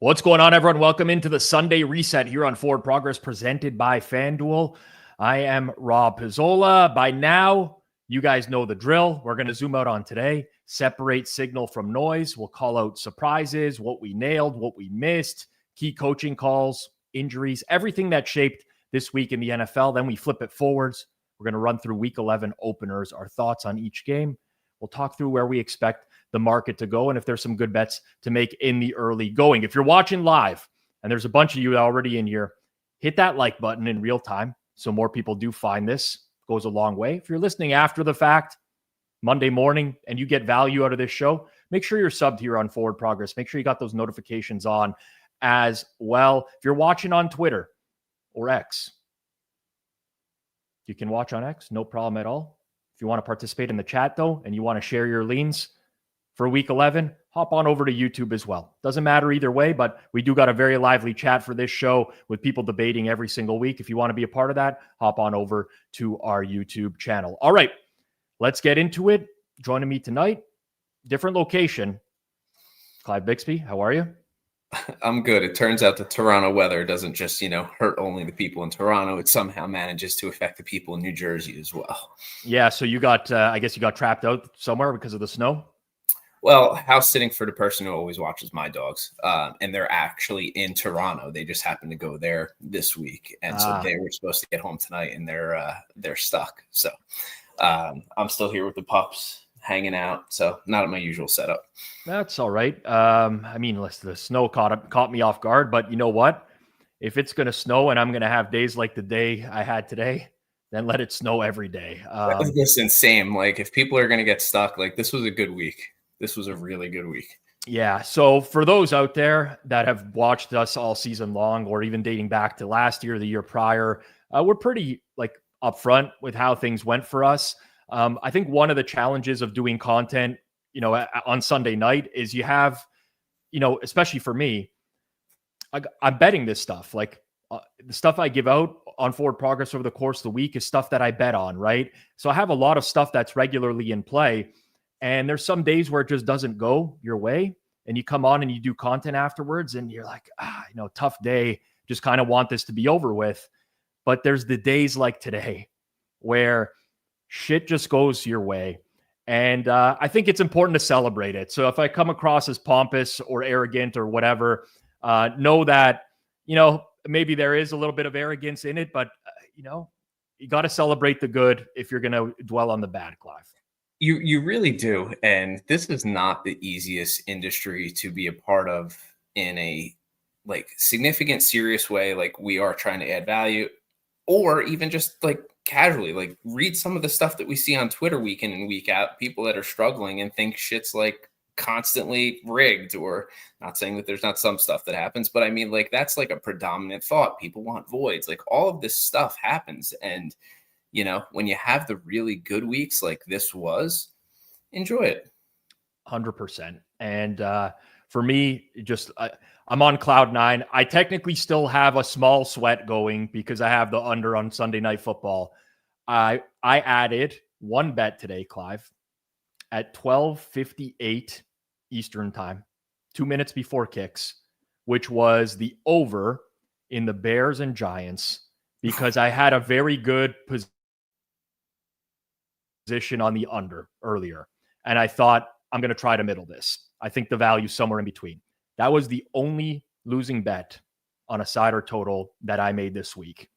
What's going on, everyone? Welcome into the Sunday Reset here on Forward Progress, presented by Fanduel. I am Rob Pizzola. By now, you guys know the drill. We're going to zoom out on today, separate signal from noise. We'll call out surprises, what we nailed, what we missed, key coaching calls, injuries, everything that shaped this week in the NFL. Then we flip it forwards. We're going to run through Week 11 openers, our thoughts on each game. We'll talk through where we expect the market to go and if there's some good bets to make in the early going. If you're watching live, and there's a bunch of you already in here, hit that like button in real time so more people do find this. Goes a long way. If you're listening after the fact, Monday morning, and you get value out of this show, make sure you're subbed here on Forward Progress. Make sure you got those notifications on as well. If you're watching on Twitter or X, you can watch on X, no problem at all. If you want to participate in the chat, though, and you want to share your leans for Week 11, hop on over to YouTube as well. Doesn't matter either way, but we do got a very lively chat for this show with people debating every single week. If you want to be a part of that, hop on over to our YouTube channel. All right, let's get into it. Joining me tonight, different location, Clive Bixby. How are you? I'm good. It turns out the Toronto weather doesn't just, hurt only the people in Toronto. It somehow manages to affect the people in New Jersey as well. Yeah, so you got, I guess you got trapped out somewhere because of the snow? Well, house sitting for the person who always watches my dogs, and they're actually in Toronto. They just happened to go there this week, and so they were supposed to get home tonight, and they're stuck. So I'm still here with the pups, hanging out. So not at my usual setup. That's all right. Listen, the snow caught me off guard, but you know what? If it's going to snow and I'm going to have days like the day I had today, then let it snow every day. Listen, same. Like if people are going to get stuck, like this was a good week. This was a really good week. Yeah. So for those out there that have watched us all season long, or even dating back to last year, the year prior, we're pretty upfront with how things went for us. I think one of the challenges of doing content, on Sunday night is you have, especially for me, I'm betting this stuff. The stuff I give out on Forward Progress over the course of the week is stuff that I bet on, right? So I have a lot of stuff that's regularly in play. And there's some days where it just doesn't go your way, and you come on and you do content afterwards and you're like, tough day, just kind of want this to be over with. But there's the days like today where shit just goes your way. And I think it's important to celebrate it. So if I come across as pompous or arrogant or whatever, know that, maybe there is a little bit of arrogance in it, but, you got to celebrate the good if you're going to dwell on the bad, Clive. You really do. And this is not the easiest industry to be a part of in a significant, serious way. Like we are trying to add value, or even just casually, read some of the stuff that we see on Twitter week in and week out, people that are struggling and think shit's constantly rigged, or not saying that there's not some stuff that happens, but I mean, that's a predominant thought. People want voids, all of this stuff happens. And when you have the really good weeks like this was, enjoy it. 100%. And for me, I'm on cloud nine. I technically still have a small sweat going because I have the under on Sunday Night Football. I added one bet today, Clive, at 12:58 Eastern time, 2 minutes before kicks, which was the over in the Bears and Giants, because I had a very good position on the under earlier. And I thought, I'm going to try to middle this. I think the value's somewhere in between. That was the only losing bet on a side or total that I made this week.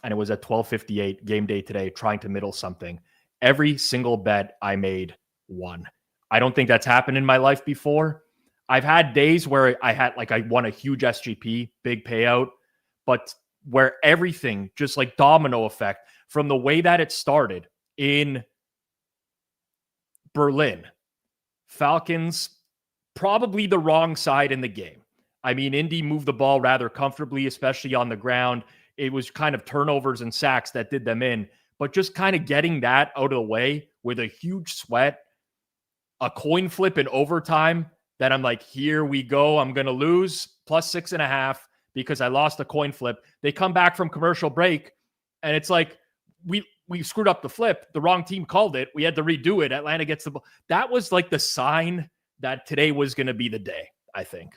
And it was at 12:58 game day today, trying to middle something. Every single bet I made won. I don't think that's happened in my life before. I've had days where I won a huge SGP, big payout, but where everything just domino effect from the way that it started in Berlin. Falcons, probably the wrong side in the game. I mean, Indy moved the ball rather comfortably, especially on the ground. It was kind of turnovers and sacks that did them in, but just kind of getting that out of the way with a huge sweat, a coin flip in overtime that I'm like, here we go. I'm going to lose plus 6.5 because I lost a coin flip. They come back from commercial break and it's like, we screwed up the flip. The wrong team called it. We had to redo it. Atlanta gets the ball. That was the sign that today was going to be the day, I think.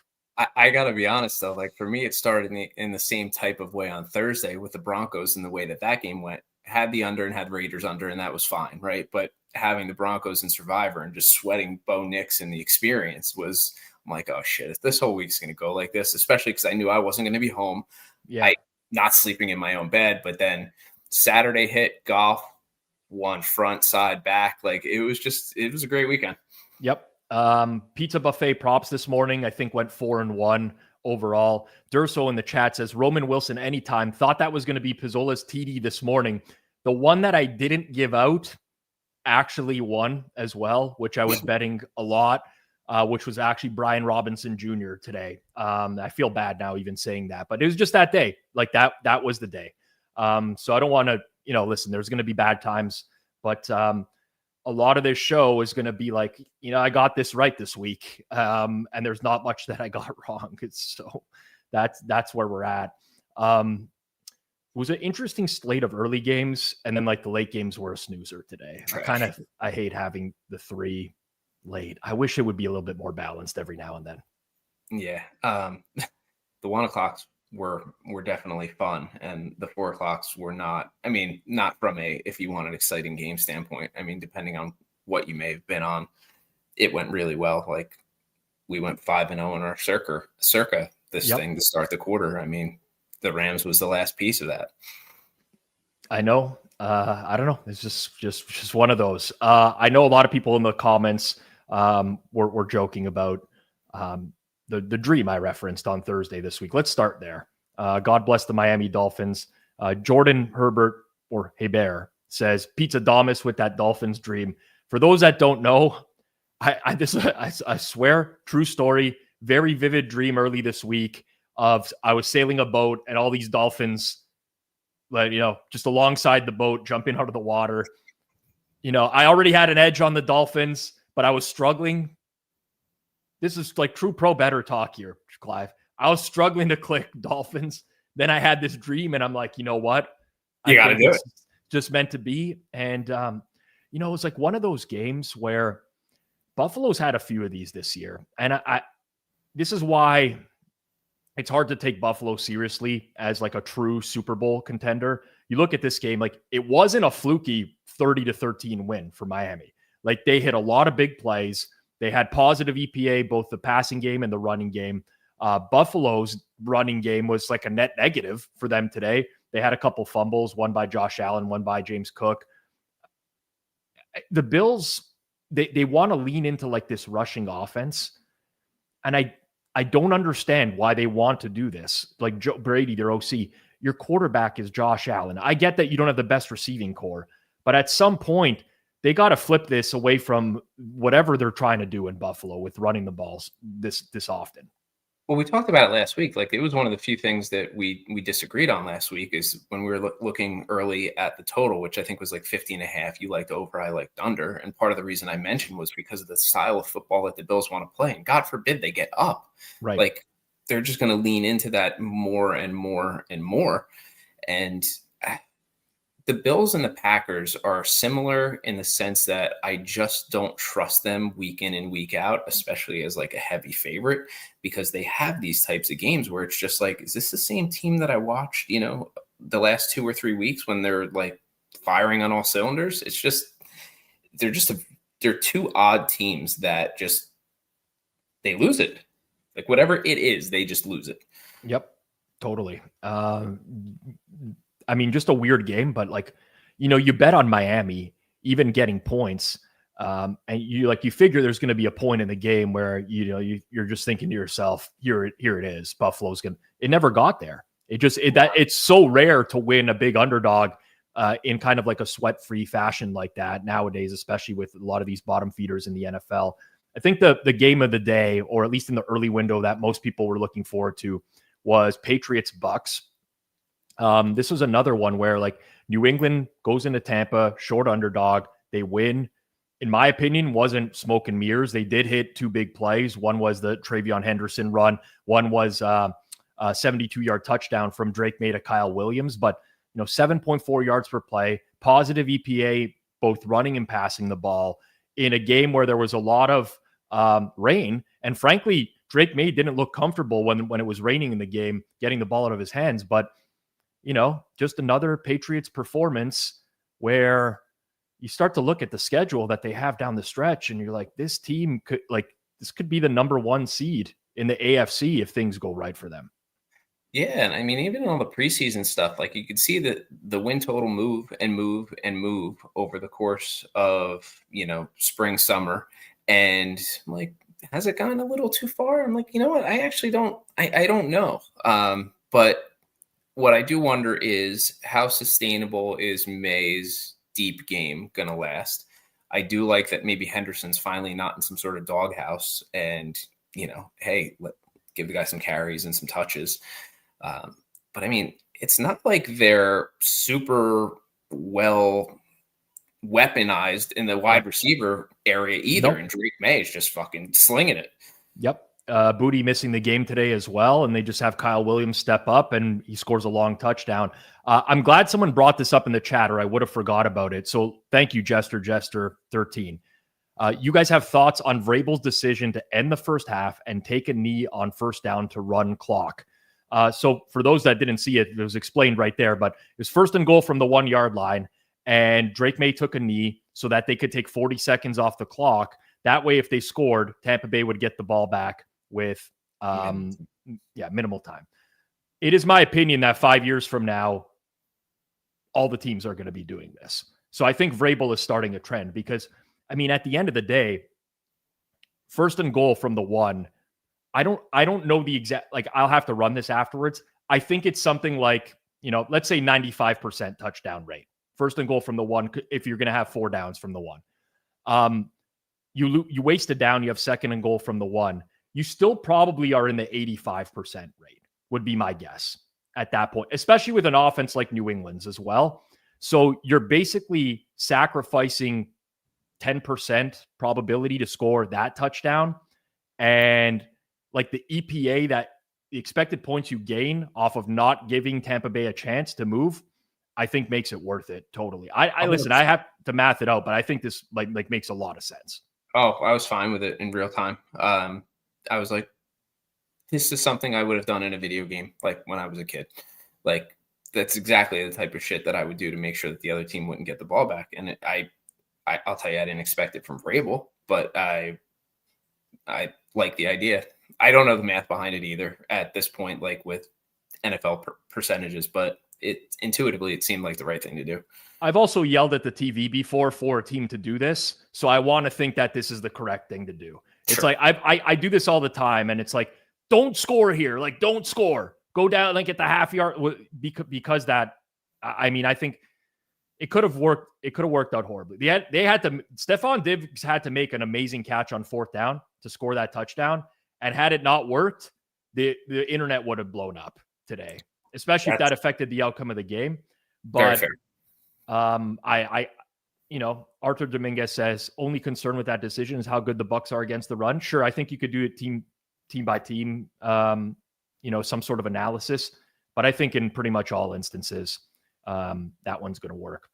I got to be honest, though. Like, for me, it started in the same type of way on Thursday with the Broncos and the way that game went. Had the under and had Raiders under, and that was fine, right? But having the Broncos in Survivor and just sweating Bo Nix and the experience was, I'm like, oh, shit, if this whole week's going to go like this, especially because I knew I wasn't going to be home. Yeah. Not sleeping in my own bed. But then Saturday hit, golf, won front, side, back. Like, it was a great weekend. Yep. Pizza buffet props this morning, I think, went 4-1 overall. Durso in the chat says Roman Wilson anytime. Thought that was going to be Pizzola's TD this morning. The one that I didn't give out actually won as well, which I was betting a lot, which was actually Brian Robinson Jr. today. I feel bad now even saying that, but it was just that day. Like that was the day. So I don't want to, listen, there's going to be bad times, but a lot of this show is going to be like, I got this right this week. And there's not much that I got wrong. So that's where we're at. It was an interesting slate of early games. And then like the late games were a snoozer today. I hate having the 3 late. I wish it would be a little bit more balanced every now and then. Yeah. The 1 o'clocks were definitely fun, and the 4 o'clocks were not. I mean, not from if you want an exciting game standpoint. I mean, depending on what you may have been on, it went really well. Like, we went 5-0 in our circa this thing to start the quarter. I mean, the Rams was the last piece of that. I know. I don't know. It's just one of those. I know a lot of people in the comments were joking about the dream I referenced on Thursday this week. Let's start there. God bless the Miami Dolphins. Jordan Herbert, or Heber, says Pizza Damas with that Dolphins dream. For those that don't know, I swear, true story, very vivid dream early this week of I was sailing a boat and all these dolphins, just alongside the boat, jumping out of the water. I already had an edge on the Dolphins, but I was struggling. This is like true pro better talk here, Clive. I was struggling to click Dolphins. Then I had this dream, and I'm like, you know what? You got to do it. Just meant to be. And, it was like one of those games where Buffalo's had a few of these this year. And this is why it's hard to take Buffalo seriously as like a true Super Bowl contender. You look at this game, like it wasn't a fluky 30-13 win for Miami. Like they hit a lot of big plays. They had positive EPA, both the passing game and the running game. Buffalo's running game was like a net negative for them today. They had a couple fumbles, one by Josh Allen, one by James Cook. The Bills, they want to lean into like this rushing offense. And I don't understand why they want to do this. Like Joe Brady, their OC, your quarterback is Josh Allen. I get that you don't have the best receiving core, but at some point, they got to flip this away from whatever they're trying to do in Buffalo with running the balls this often. Well, we talked about it last week. Like it was one of the few things that we disagreed on last week is when we were looking early at the total, which I think was like 50.5. You liked over, I liked under. And part of the reason I mentioned was because of the style of football that the Bills want to play. And God forbid they get up. Right. Like they're just going to lean into that more and more and more. And the Bills and the Packers are similar in the sense that I just don't trust them week in and week out, especially as like a heavy favorite, because they have these types of games where it's just like, is this the same team that I watched, the last 2 or 3 weeks when they're like firing on all cylinders? It's just, they're two odd teams that just, they lose it. Like whatever it is, they just lose it. Yep, totally. I mean, just a weird game, but like, you bet on Miami even getting points. And you figure there's going to be a point in the game where, you're just thinking to yourself, here it is. Buffalo's it never got there. It's so rare to win a big underdog in kind of like a sweat-free fashion like that nowadays, especially with a lot of these bottom feeders in the NFL. I think the game of the day, or at least in the early window that most people were looking forward to, was Patriots Bucks. This was another one where like New England goes into Tampa, short underdog. They win. In my opinion, wasn't smoke and mirrors. They did hit 2 big plays. One was the Travion Henderson run. One was a 72-yard touchdown from Drake May to Kyle Williams. But, 7.4 yards per play, positive EPA, both running and passing the ball in a game where there was a lot of rain. And frankly, Drake May didn't look comfortable when it was raining in the game, getting the ball out of his hands. But, just another Patriots performance where you start to look at the schedule that they have down the stretch and you're like, this team this could be the number 1 seed in the AFC if things go right for them. Yeah, and I mean, even in all the preseason stuff, like you could see that the win total move and move and move over the course of, spring, summer. And I'm like, has it gone a little too far? I'm like, you know what? I actually don't, I don't know. But what I do wonder is how sustainable is May's deep game going to last? I do like that maybe Henderson's finally not in some sort of doghouse and, hey, give the guy some carries and some touches. But I mean, it's not like they're super well weaponized in the wide receiver area either. Nope. And Drake May is just fucking slinging it. Yep. Booty missing the game today as well. And they just have Kyle Williams step up and he scores a long touchdown. I'm glad someone brought this up in the chat or I would have forgot about it. So thank you, Jester 13. You guys have thoughts on Vrabel's decision to end the first half and take a knee on first down to run clock. So for those that didn't see it, it was explained right there, but it was 1st and goal from the 1 yard line. And Drake May took a knee so that they could take 40 seconds off the clock. That way, if they scored, Tampa Bay would get the ball back with minimal time. It is my opinion that 5 years from now, all the teams are going to be doing this. So I think Vrabel is starting a trend because, I mean, at the end of the day, 1st and goal from the 1, I don't know the exact, I'll have to run this afterwards. I think it's something like, let's say 95% touchdown rate. 1st and goal from the 1, if you're going to have 4 downs from the 1. You waste a down, you have 2nd and goal from the 1. You still probably are in the 85% rate, would be my guess at that point, especially with an offense like New England's as well. So you're basically sacrificing 10% probability to score that touchdown. And the EPA, that the expected points you gain off of not giving Tampa Bay a chance to move, I think makes it worth it totally. I listen, I have to math it out, but I think this makes a lot of sense. Oh, I was fine with it in real time. I was like, this is something I would have done in a video game, when I was a kid. That's exactly the type of shit that I would do to make sure that the other team wouldn't get the ball back. And I'll tell you, I didn't expect it from Vrabel, but I like the idea. I don't know the math behind it either at this point, with NFL percentages, but intuitively it seemed like the right thing to do. I've also yelled at the TV before for a team to do this, so I want to think that this is the correct thing to do. It's sure. I do this all the time, and it's don't score here, don't score, go down at the half yard, because that. I mean, I think it could have worked. It could have worked out horribly. Stephon Diggs had to make an amazing catch on 4th down to score that touchdown, and had it not worked, the internet would have blown up today, especially if that affected the outcome of the game. But Arthur Dominguez says only concern with that decision is how good the Bucs are against the run. Sure, I think you could do it team by team, some sort of analysis, but I think in pretty much all instances, that one's going to work.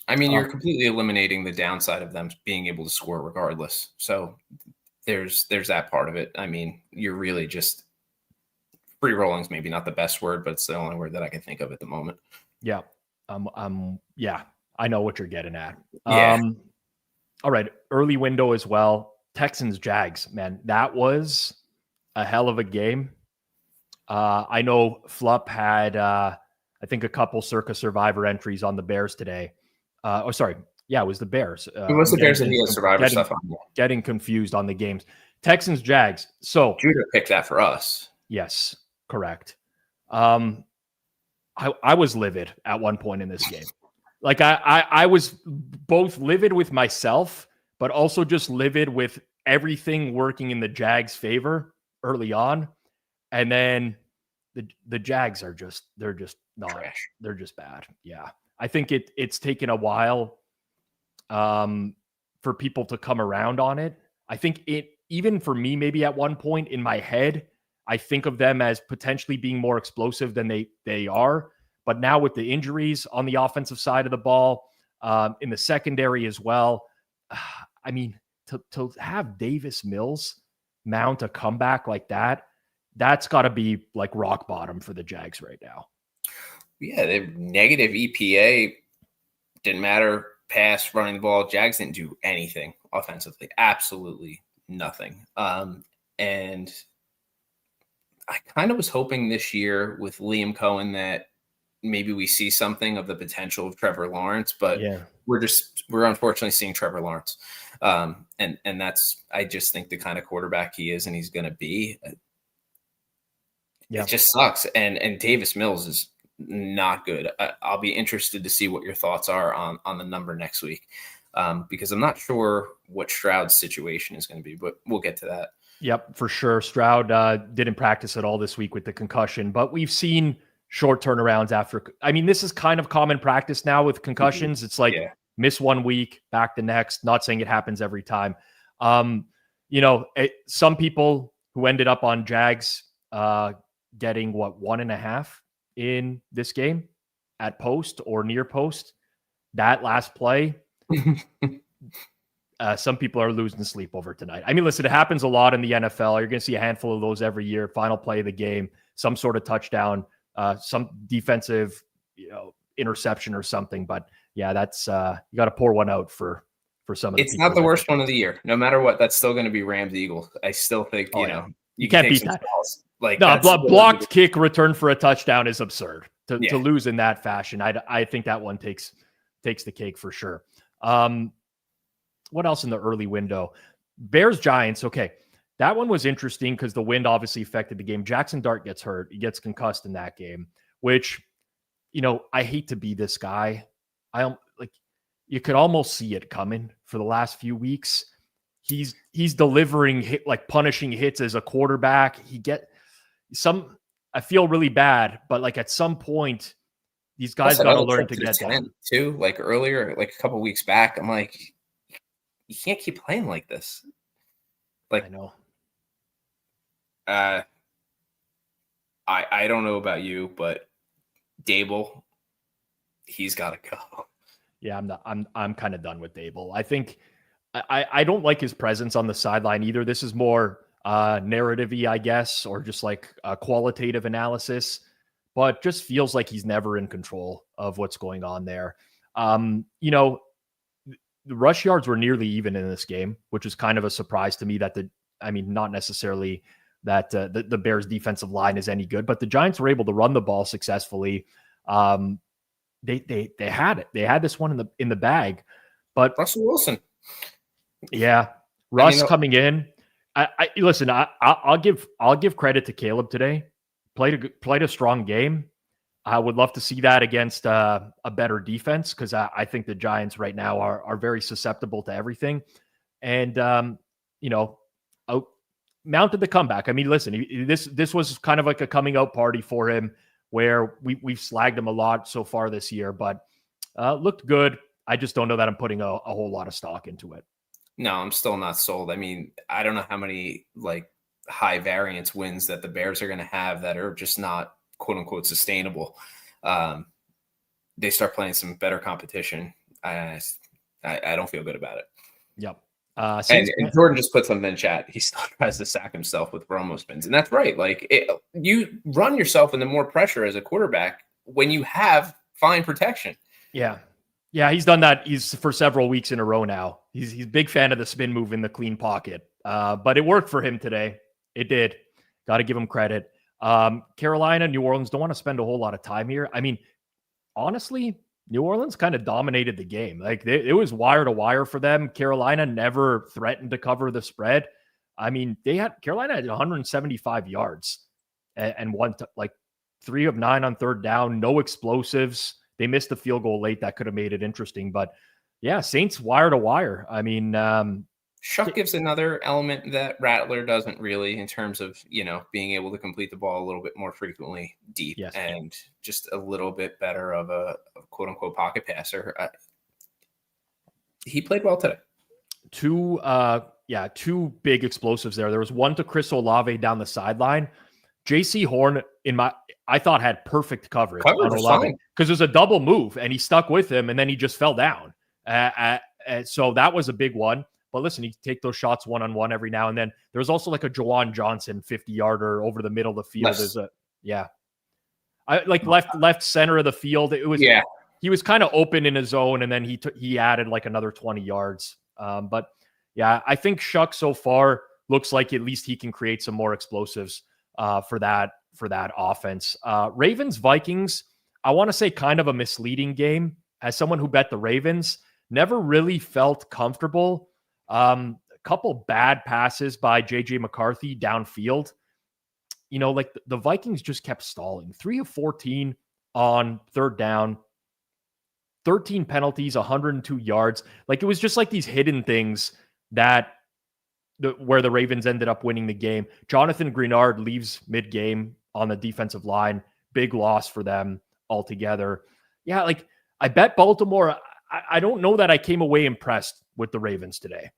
I mean, you're completely eliminating the downside of them being able to score regardless. So there's that part of it. I mean, you're really just free rolling is maybe not the best word, but it's the only word that I can think of at the moment. Yeah. Yeah, I know what you're getting at. Yeah. All right. Early window as well. Texans, Jags, man, that was a hell of a game. I know Flupp had, I think, a couple Circa Survivor entries on the Bears today. Yeah, it was the Bears. It was the Bears and he has Survivor stuff on there. Getting confused on the games. Texans, Jags. So Judah picked that for us. Yes, correct. I was livid at one point in this game. I was both livid with myself, but also just livid with everything working in the Jags' favor early on. And then the Jags they're just not trash. They're just bad. Yeah. I think it's taken a while for people to come around on it. I think even for me, maybe at one point in my head, I think of them as potentially being more explosive than they are. But now with the injuries on the offensive side of the ball, in the secondary as well, I mean, to have Davis Mills mount a comeback like that, that's got to be like rock bottom for the Jags right now. Yeah, the negative EPA didn't matter. Pass, running the ball. Jags didn't do anything offensively. Absolutely nothing. And I kind of was hoping this year with Liam Cohen that maybe we see something of the potential of Trevor Lawrence, but we're unfortunately seeing Trevor Lawrence. And that's, I just think the kind of quarterback he is and he's going to be. It just sucks. And Davis Mills is not good. I'll be interested to see what your thoughts are on the number next week, because I'm not sure what Stroud's situation is going to be, but we'll get to that. Yep, for sure. Stroud didn't practice at all this week with the concussion, but we've seen short turnarounds after. I mean, this is kind of common practice now with concussions. It's like miss 1 week, back the next. Not saying it happens every time. Some people who ended up on Jags getting 1.5 in this game at post or near post, that last play. Some people are losing sleep over tonight. I mean, listen, it happens a lot in the NFL. You're going to see a handful of those every year. Final play of the game, some sort of touchdown, some defensive, interception or something. But yeah, that's you got to pour one out for some of the. It's not the worst one of the year. No matter what, that's still going to be Rams Eagles. I still think you can't beat that. Balls. Like blocked kick return for a touchdown is absurd to lose in that fashion. I think that one takes the cake for sure. What else in the early window? Bears Giants. Okay. That one was interesting because the wind obviously affected the game. Jackson Dart gets hurt. He gets concussed in that game, which, I hate to be this guy. You could almost see it coming for the last few weeks. He's delivering punishing hits as a quarterback. I feel really bad, but at some point, these guys got to learn to get down. Too, earlier, a couple weeks back, I'm like, you can't keep playing like this. I know. I don't know about you, but Dable, he's got to go. Yeah, I'm kind of done with Dable. I think I don't like his presence on the sideline either. This is more narrative-y, I guess, or just a qualitative analysis, but just feels like he's never in control of what's going on there. The rush yards were nearly even in this game, which is kind of a surprise to me not necessarily that the Bears defensive line is any good, but the Giants were able to run the ball successfully. They had it. They had this one in the bag, but Russell Wilson. Yeah. Russ coming in. I'll give credit to Caleb today. Played a strong game. I would love to see that against a better defense because I think the Giants right now are very susceptible to everything. And, mounted the comeback. I mean, listen, this was kind of like a coming out party for him where we've slagged him a lot so far this year, but looked good. I just don't know that I'm putting a whole lot of stock into it. No, I'm still not sold. I mean, I don't know how many high variance wins that the Bears are going to have that are just not quote unquote sustainable. They start playing some better competition. I don't feel good about it. Yep. And Jordan just put something in chat. He still tries to sack himself with Romo spins. And that's right. You run yourself into more pressure as a quarterback when you have fine protection. Yeah. Yeah, he's done that. He's for several weeks in a row now. He's a big fan of the spin move in the clean pocket. But it worked for him today. It did. Got to give him credit. Carolina, New Orleans don't want to spend a whole lot of time here. I mean, honestly, New Orleans kind of dominated the game. It was wire to wire for them. Carolina never threatened to cover the spread. I mean, Carolina had 175 yards and won 3 of 9 on third down, no explosives. They missed the field goal late. That could have made it interesting, but yeah, Saints wire to wire. I mean, Shuck gives another element that Rattler doesn't really in terms of, being able to complete the ball a little bit more frequently deep and just a little bit better of a quote unquote pocket passer. He played well today. Two big explosives there. There was one to Chris Olave down the sideline. JC Horn I thought had perfect coverage on Olave because there's a double move and he stuck with him and then he just fell down. So that was a big one. But listen, you take those shots one-on-one every now and then. There's also like a Jawan Johnson 50-yarder over the middle of the field. There's I like left center of the field. It was he was kind of open in his zone, and then he added like another 20 yards. But yeah, I think Shuck so far looks like at least he can create some more explosives for that offense. Ravens Vikings, I want to say kind of a misleading game. As someone who bet the Ravens, never really felt comfortable. A couple bad passes by JJ McCarthy downfield. Like the Vikings just kept stalling. 3 of 14 on third down, 13 penalties, 102 yards. Like it was just like these hidden things where the Ravens ended up winning the game. Jonathan Greenard leaves mid-game on the defensive line. Big loss for them altogether. Yeah, like I bet Baltimore. I don't know that I came away impressed with the Ravens today.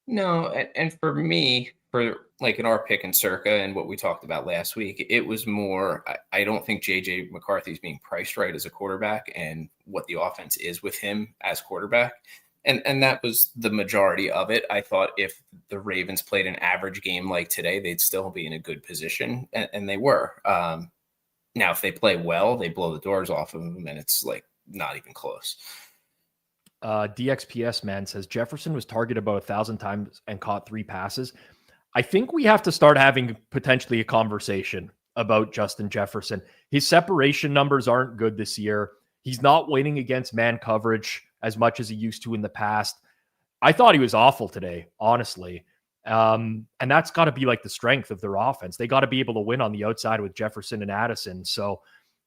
No, and for me, for like in our pick and circa and what we talked about last week, it was more, I don't think JJ McCarthy is being priced right as a quarterback and what the offense is with him as quarterback. And that was the majority of it. I thought if the Ravens played an average game like today, they'd still be in a good position. And they were. Now, if they play well, they blow the doors off of them, and it's like not even close. DXPS man says Jefferson was targeted about 1,000 times and caught 3 passes. I think we have to start having potentially a conversation about Justin Jefferson. His separation numbers aren't good this year. He's not winning against man coverage as much as he used to in the past. I thought he was awful today, honestly. And that's got to be like the strength of their offense. They got to be able to win on the outside with Jefferson and Addison. So,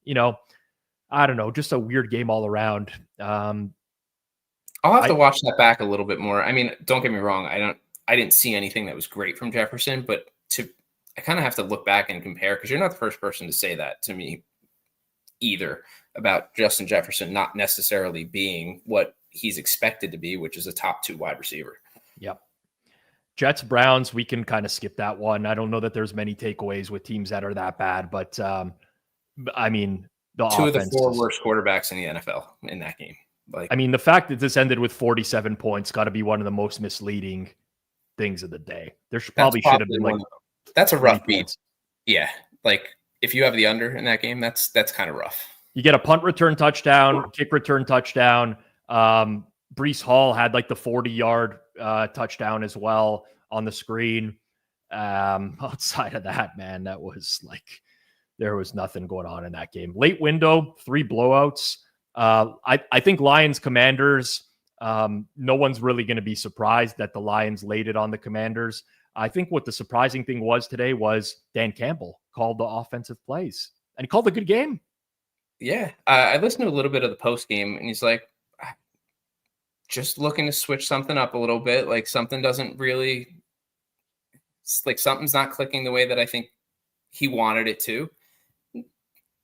I don't know, just a weird game all around. I'll have to watch that back a little bit more. I mean, don't get me wrong. I didn't see anything that was great from Jefferson, but I kind of have to look back and compare, because you're not the first person to say that to me either about Justin Jefferson not necessarily being what he's expected to be, which is a top 2 wide receiver. Yep. Jets Browns, we can kind of skip that one. I don't know that there's many takeaways with teams that are that bad, but I mean, the 2 of the 4 worst quarterbacks in the NFL in that game. I mean, the fact that this ended with 47 points got to be one of the most misleading things of the day. There probably should have been like that's a rough beat. Yeah, like if you have the under in that game, that's kind of rough. You get a punt return touchdown, kick return touchdown. Breece Hall had like the 40-yard touchdown as well on the screen. Outside of that, man, that was like there was nothing going on in that game. Late window, 3 blowouts. I think Lions Commanders, no one's really going to be surprised that the Lions laid it on the Commanders. I think what the surprising thing was today was Dan Campbell called the offensive plays, and he called a good game. Yeah. I listened to a little bit of the post game, and he's like, just looking to switch something up a little bit. Like something doesn't really, like something's not clicking the way that I think he wanted it to.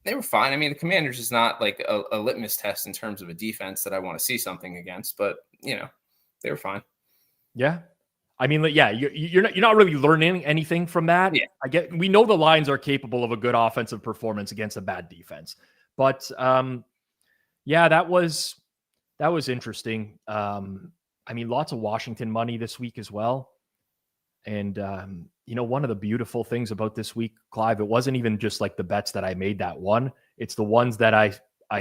They were fine. I mean, the Commanders is not like a litmus test in terms of a defense that I want to see something against, but they were fine. Yeah. I mean, yeah, you're not really learning anything from that. Yeah. We know the Lions are capable of a good offensive performance against a bad defense, but yeah, that was interesting. I mean, lots of Washington money this week as well. And, one of the beautiful things about this week, Clive, it wasn't even just like the bets that I made that one. It's the ones that I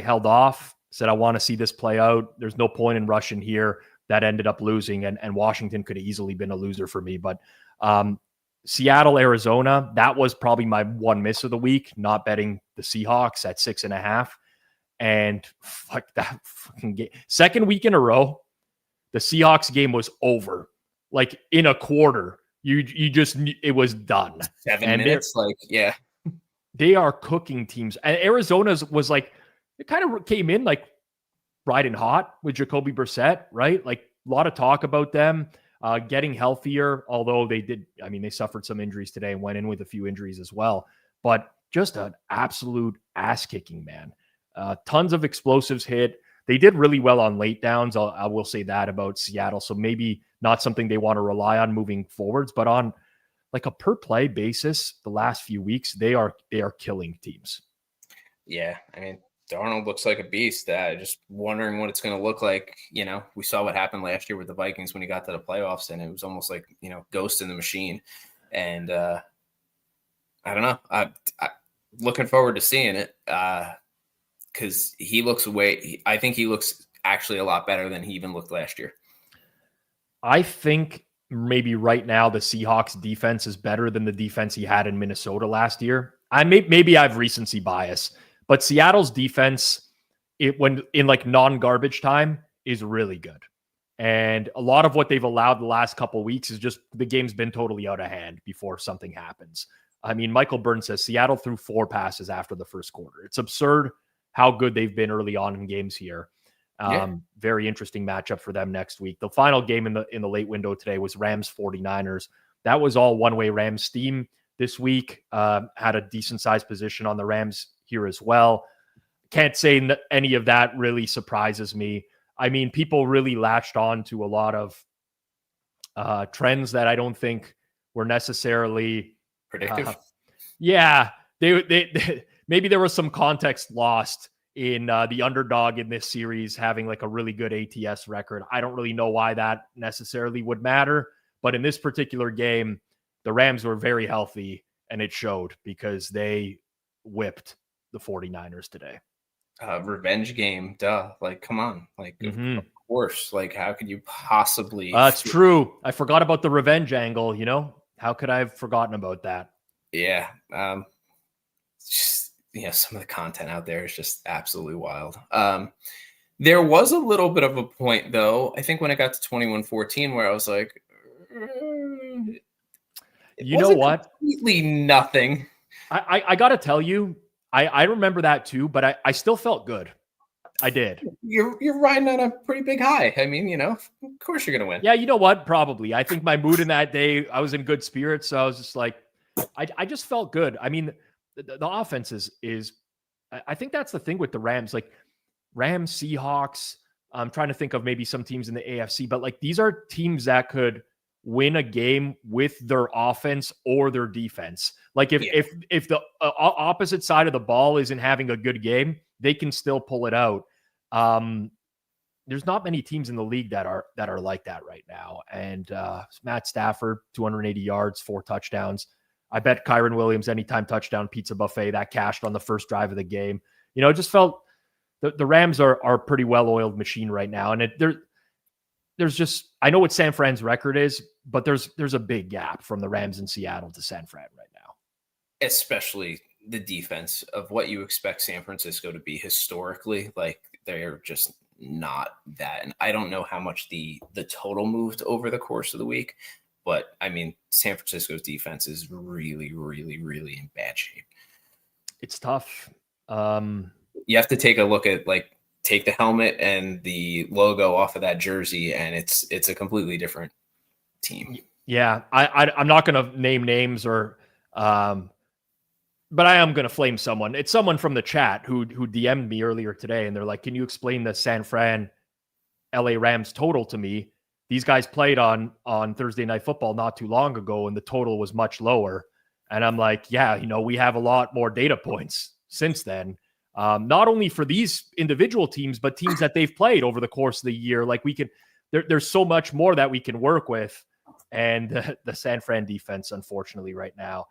held off, said, I want to see this play out. There's no point in rushing here, that ended up losing. And Washington could have easily been a loser for me. But Seattle, Arizona, that was probably my one miss of the week, not betting the Seahawks at 6.5. And fuck that fucking game. Second week in a row, the Seahawks game was over. Like in a quarter, you just, it was done. 7 minutes, like, yeah. They are cooking teams. And Arizona's was like, it kind of came in like riding hot with Jacoby Brissett, right? Like a lot of talk about them getting healthier, although they suffered some injuries today and went in with a few injuries as well. But just an absolute ass kicking, man. Tons of explosives hit. They did really well on late downs. I will say that about Seattle. So maybe not something they want to rely on moving forwards, but on like a per play basis, the last few weeks, they are killing teams. Yeah. I mean, Darnold looks like a beast. Just wondering what it's going to look like. We saw what happened last year with the Vikings when he got to the playoffs, and it was almost like, ghost in the machine. And I don't know. I'm looking forward to seeing it because he looks I think he looks actually a lot better than he even looked last year. I think maybe right now the Seahawks defense is better than the defense he had in Minnesota last year. Maybe I have recency bias, but Seattle's defense, when in like non-garbage time, is really good. And a lot of what they've allowed the last couple of weeks is just the game's been totally out of hand before something happens. I mean, Michael Burns says Seattle threw 4 passes after the first quarter. It's absurd how good they've been early on in games here. Very interesting matchup for them next week. The final game in the late window today was Rams 49ers. That was all one-way Rams steam this week. Had a decent sized position on the Rams here as well. Can't say that any of that really surprises me. I mean, people really latched on to a lot of trends that I don't think were necessarily predictive. They maybe there was some context lost in the underdog in this series having like a really good ATS record. I don't really know why that necessarily would matter, but in this particular game, the Rams were very healthy and it showed because they whipped the 49ers today. Revenge game, duh. Like, come on. Like, of course. Like, how could you possibly? It's true. I forgot about the revenge angle, How could I have forgotten about that? Yeah. Some of the content out there is just absolutely wild. There was a little bit of a point, though, I think when it got to 21-14, where I was like, you know what? Completely nothing. I got to tell you, I remember that too, but I still felt good. I did. You're riding on a pretty big high. I mean, of course you're going to win. Yeah, you know what? Probably. I think my mood in that day, I was in good spirits. So I was just like, I just felt good. I mean, the offense is I think that's the thing with the Rams. Like Rams, Seahawks, I'm trying to think of maybe some teams in the AFC, but like these are teams that could win a game with their offense or their defense. Like if the opposite side of the ball isn't having a good game, they can still pull it out. There's not many teams in the league that are like that right now. And Matt Stafford, 280 yards, 4 touchdowns. I bet Kyron Williams anytime touchdown pizza buffet that cashed on the first drive of the game. It just felt the Rams are a pretty well-oiled machine right now. And there's just, I know what San Fran's record is, but there's a big gap from the Rams in Seattle to San Fran right now. Especially the defense of what you expect San Francisco to be historically. Like they're just not that. And I don't know how much the total moved over the course of the week, but I mean, San Francisco's defense is really, really, really in bad shape. It's tough. You have to take a look at take the helmet and the logo off of that jersey, and it's a completely different team. Yeah, I'm not going to name names or, but I am going to flame someone. It's someone from the chat who DM'd me earlier today, and they're like, "Can you explain the San Fran LA Rams total to me? These guys played on Thursday Night Football not too long ago, and the total was much lower." And I'm like, yeah, we have a lot more data points since then. Not only for these individual teams, but teams that they've played over the course of the year. Like there's so much more that we can work with. And the San Fran defense, unfortunately, right now,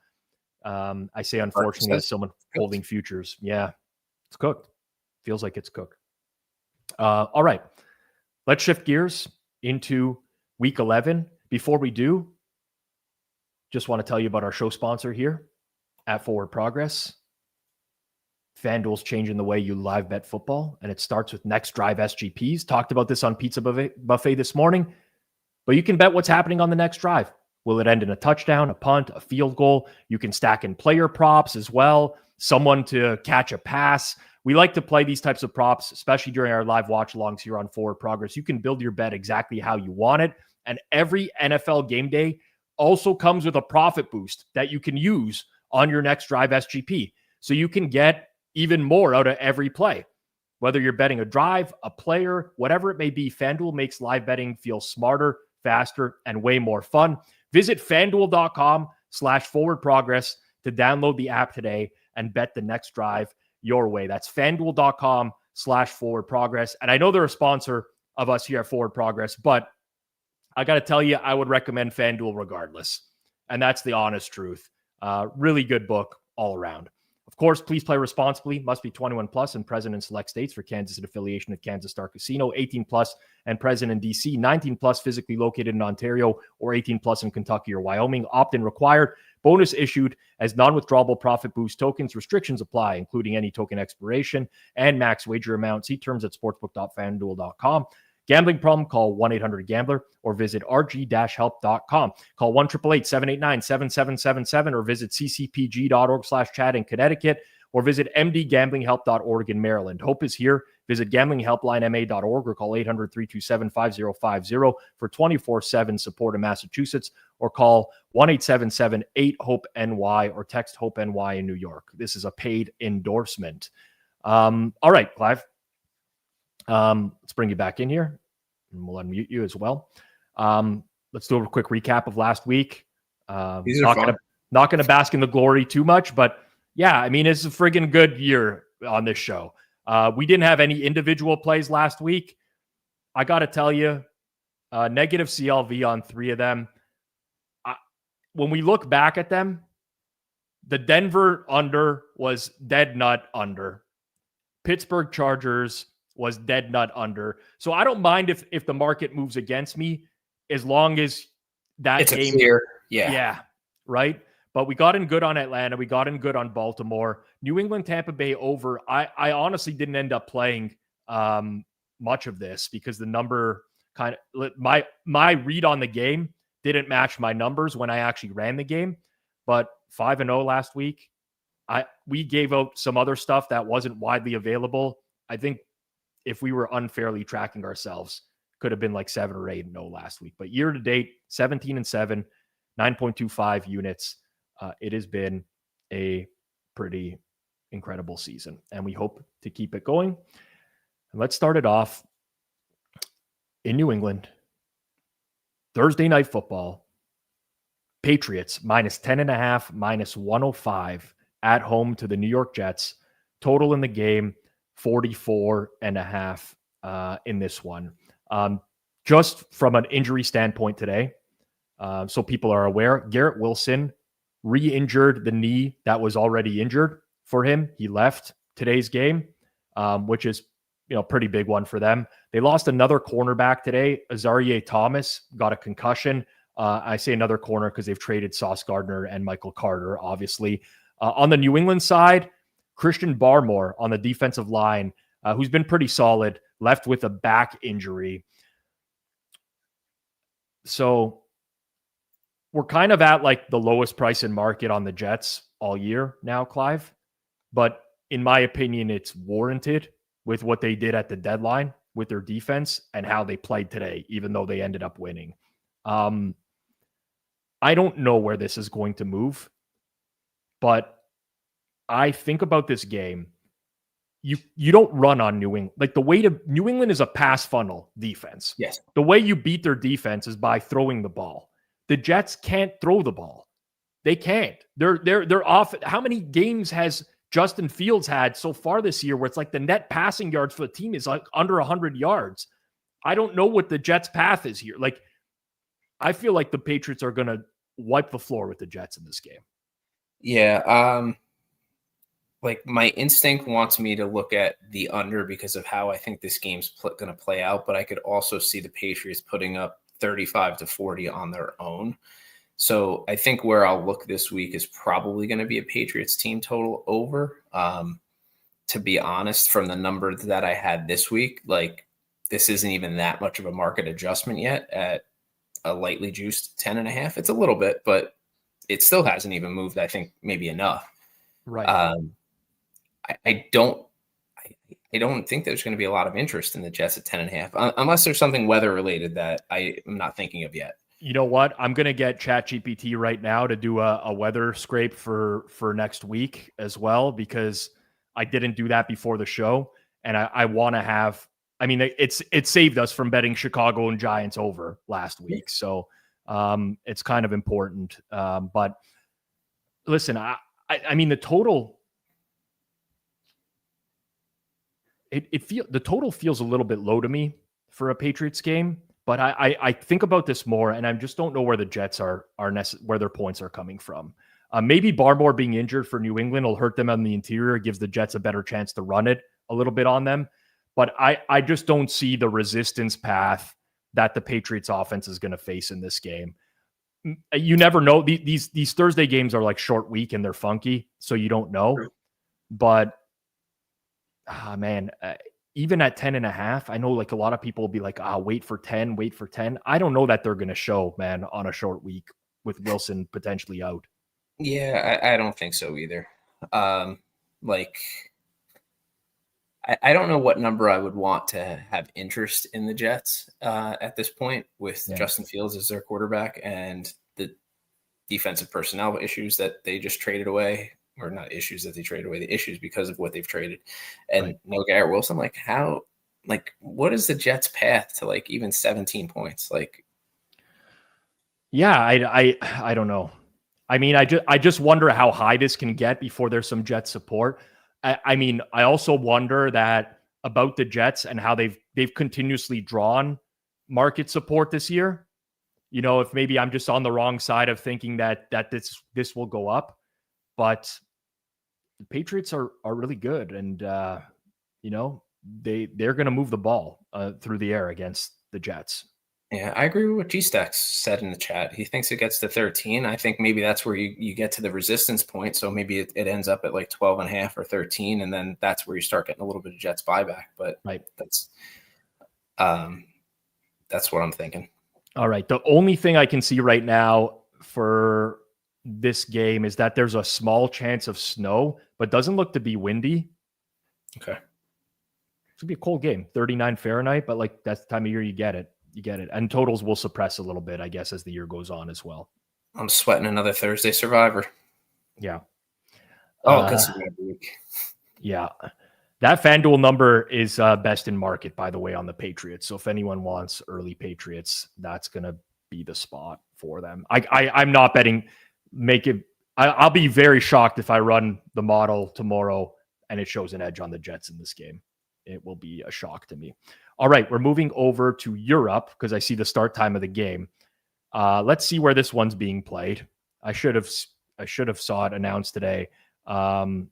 I say unfortunately as someone holding futures. Yeah, it's cooked. Feels like it's cooked. All right, let's shift gears into week 11. Before we do, just want to tell you about our show sponsor here at Forward Progress. FanDuel's changing the way you live bet football, and it starts with Next Drive SGPs. Talked about this on Pizza Buffet this morning, but you can bet what's happening on the next drive. Will it end in a touchdown, a punt, a field goal? You can stack in player props as well, someone to catch a pass. We like to play these types of props, especially during our live watch-alongs here on Forward Progress. You can build your bet exactly how you want it, and every NFL game day also comes with a profit boost that you can use on your Next Drive SGP. So you can get even more out of every play. Whether you're betting a drive, a player, whatever it may be, FanDuel makes live betting feel smarter, faster, and way more fun. Visit FanDuel.com/forwardprogress to download the app today and bet the next drive your way. That's fanduel.com/forward progress. And I know they're a sponsor of us here at Forward Progress, but I got to tell you, I would recommend FanDuel regardless. And that's the honest truth. Really good book all around. Of course, please play responsibly. Must be 21 plus and present in select states. For Kansas and affiliation of Kansas Star Casino. 18 plus and present in DC. 19 plus physically located in Ontario, or 18 plus in Kentucky or Wyoming. Opt-in required. Bonus issued as non-withdrawable profit boost tokens. Restrictions apply, including any token expiration and max wager amount. See terms at sportsbook.fanduel.com. Gambling problem? Call 1-800-GAMBLER or visit rg-help.com. Call 1-888-789-7777 or visit ccpg.org/chat in Connecticut or visit mdgamblinghelp.org in Maryland. Hope is here. Visit gamblinghelplinema.org or call 800-327-5050 for 24/7 support in Massachusetts, or call 1-877-8-HOPE-NY or text HOPE-NY in New York. This is a paid endorsement. All right, Clive. Let's bring you back in here, and we'll unmute you as well. Let's do a quick recap of last week. Not going to bask in the glory too much, but yeah, I mean, it's a friggin' good year on this show. We didn't have any individual plays last week. I got to tell you, negative CLV on 3 of them. When we look back at them, the Denver under was dead nut under. Pittsburgh Chargers was dead nut under. So I don't mind if the market moves against me, as long as that it's game. Yeah. Right. But we got in good on Atlanta. We got in good on Baltimore. New England, Tampa Bay over. I honestly didn't end up playing much of this because the number kind of my read on the game didn't match my numbers when I actually ran the game. But 5-0 last week. We gave out some other stuff that wasn't widely available. I think if we were unfairly tracking ourselves, could have been like 7 or 8-0 last week. But year to date, 17-7, 9.25 units. It has been a pretty incredible season, and we hope to keep it going. And let's start it off in New England. Thursday night football. Patriots -10.5, -105 at home to the New York Jets. Total in the game, 44.5 in this one. Just from an injury standpoint today, so people are aware, Garrett Wilson re-injured the knee that was already injured for him. He left today's game, which is pretty big one for them. They lost another cornerback today. Azarie Thomas got a concussion. I say another corner because they've traded Sauce Gardner and Michael Carter, obviously. On the New England side, Christian Barmore on the defensive line, who's been pretty solid, left with a back injury. So we're kind of at like the lowest price in market on the Jets all year now, Clive. But in my opinion, it's warranted with what they did at the deadline with their defense and how they played today, even though they ended up winning. I don't know where this is going to move, but I think about this game. You don't run on New England. Like New England is a pass funnel defense. Yes. The way you beat their defense is by throwing the ball. The Jets can't throw the ball. They can't. They're off. How many games has Justin Fields had so far this year where it's like the net passing yards for the team is like under 100 yards? I don't know what the Jets' path is here. Like, I feel like the Patriots are going to wipe the floor with the Jets in this game. Yeah. Like my instinct wants me to look at the under because of how I think this game's going to play out, but I could also see the Patriots putting up 35-40 on their own. So I think where I'll look this week is probably going to be a Patriots team total over. To be honest, from the number that I had this week, like this isn't even that much of a market adjustment yet at a lightly juiced 10.5. It's a little bit, but it still hasn't even moved, I think, maybe enough. Right. I don't think there's going to be a lot of interest in the Jets at 10.5, unless there's something weather related that I am not thinking of yet. You know what? I'm going to get ChatGPT right now to do a weather scrape for next week as well, because I didn't do that before the show. And I want to have, I mean, it saved us from betting Chicago and Giants over last week. So it's kind of important. But listen, I mean, the total, the total feels a little bit low to me for a Patriots game, but I think about this more, and I just don't know where the Jets are where their points are coming from. Maybe Barmore being injured for New England will hurt them on the interior, gives the Jets a better chance to run it a little bit on them. But I just don't see the resistance path that the Patriots offense is going to face in this game. You never know. These Thursday games are like short week and they're funky, so you don't know. But man, even at 10.5, I know like a lot of people will be like, wait for 10. I don't know that they're going to show, man, on a short week with Wilson potentially out. Yeah, I don't think so either. I don't know what number I would want to have interest in the Jets at this point with Justin Fields as their quarterback and the defensive personnel issues that they just traded away, or not issues that they traded away, the issues because of what they've traded. And no Garrett Wilson, what is the Jets' path to like even 17 points? I don't know. I mean, I just wonder how high this can get before there's some Jets support. I mean, I also wonder that about the Jets and how they've continuously drawn market support this year. You know, if maybe I'm just on the wrong side of thinking that this will go up, but the Patriots are really good, and you know, they're going to move the ball through the air against the Jets. Yeah, I agree with what G-Stacks said in the chat. He thinks it gets to 13. I think maybe that's where you get to the resistance point. So maybe it ends up at like 12.5 or 13. And then that's where you start getting a little bit of Jets buyback. But that's what I'm thinking. All right. The only thing I can see right now for this game is that there's a small chance of snow, but doesn't look to be windy. Okay. It's going to be a cold game, 39 Fahrenheit, but like that's the time of year you get it. And totals will suppress a little bit, I guess, as the year goes on as well. I'm sweating another Thursday survivor. Yeah. Because yeah. That FanDuel number is best in market, by the way, on the Patriots. So if anyone wants early Patriots, that's going to be the spot for them. I'm not betting. I'll be very shocked if I run the model tomorrow and it shows an edge on the Jets in this game. It will be a shock to me. All right, we're moving over to Europe because I see the start time of the game. Let's see where this one's being played. I should have saw it announced today. And,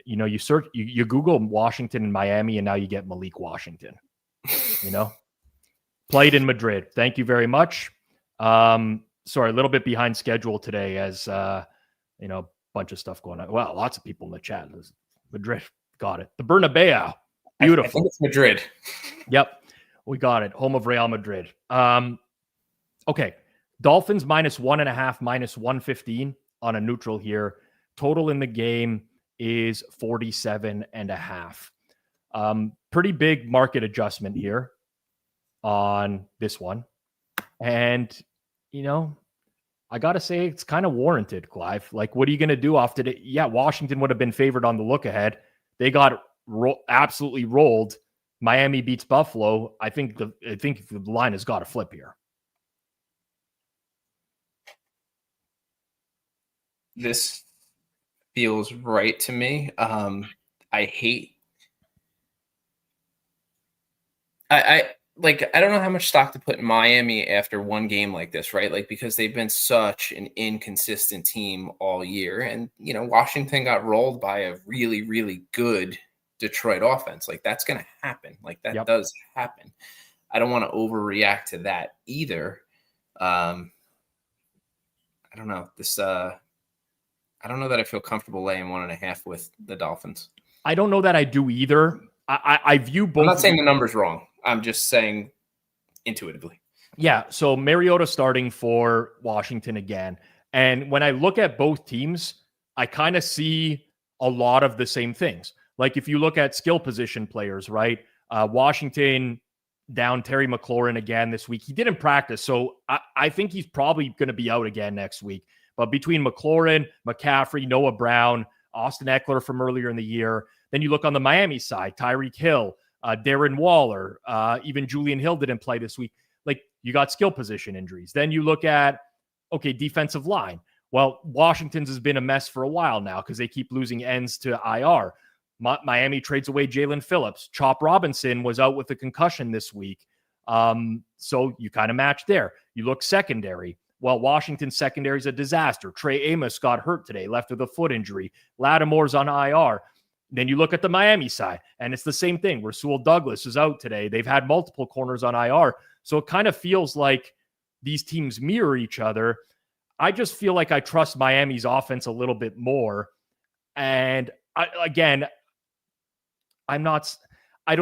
you know, you Google Washington and Miami, and now you get Malik Washington. You know, played in Madrid. Thank you very much. Sorry, a little bit behind schedule today, as you know, a bunch of stuff going on. Well, lots of people in the chat. Madrid, got it. The Bernabeu. Beautiful. I think it's Madrid. Yep. We got it. Home of Real Madrid. Okay. Dolphins -1.5, -115 on a neutral here. Total in the game is 47.5. Pretty big market adjustment here on this one. And, you know, I got to say it's kind of warranted, Clive. Like, what are you going to do off today? Yeah, Washington would have been favored on the look ahead. They got absolutely rolled. Miami beats Buffalo. I think the line has got to flip here. This feels right to me. I don't know how much stock to put in Miami after one game like this, right? Like, because they've been such an inconsistent team all year. And, you know, Washington got rolled by a really, really good Detroit offense. Like, that's going to happen. Like, that does happen. I don't want to overreact to that either. I don't know. I don't know that I feel comfortable laying 1.5 with the Dolphins. I don't know that I do either. I view both. I'm not saying the number's wrong. I'm just saying intuitively. Yeah. So Mariota starting for Washington again. And when I look at both teams, I kind of see a lot of the same things. Like if you look at skill position players, right? Washington down Terry McLaurin again this week. He didn't practice, so I think he's probably going to be out again next week. But between McLaurin, McCaffrey, Noah Brown, Austin Eckler from earlier in the year, then you look on the Miami side, Tyreek Hill, Darren Waller, even Julian Hill didn't play this week. Like, you got skill position injuries. Then you look at, okay, defensive line. Well, Washington's has been a mess for a while now because they keep losing ends to IR. Miami trades away Jalen Phillips. Chop Robinson was out with a concussion this week. So you kind of match there. You look secondary. Well, Washington's secondary is a disaster. Trey Amos got hurt today, left with a foot injury. Lattimore's on IR. Then you look at the Miami side, and it's the same thing. Rasul Douglas is out today. They've had multiple corners on IR. So it kind of feels like these teams mirror each other. I just feel like I trust Miami's offense a little bit more. And I don't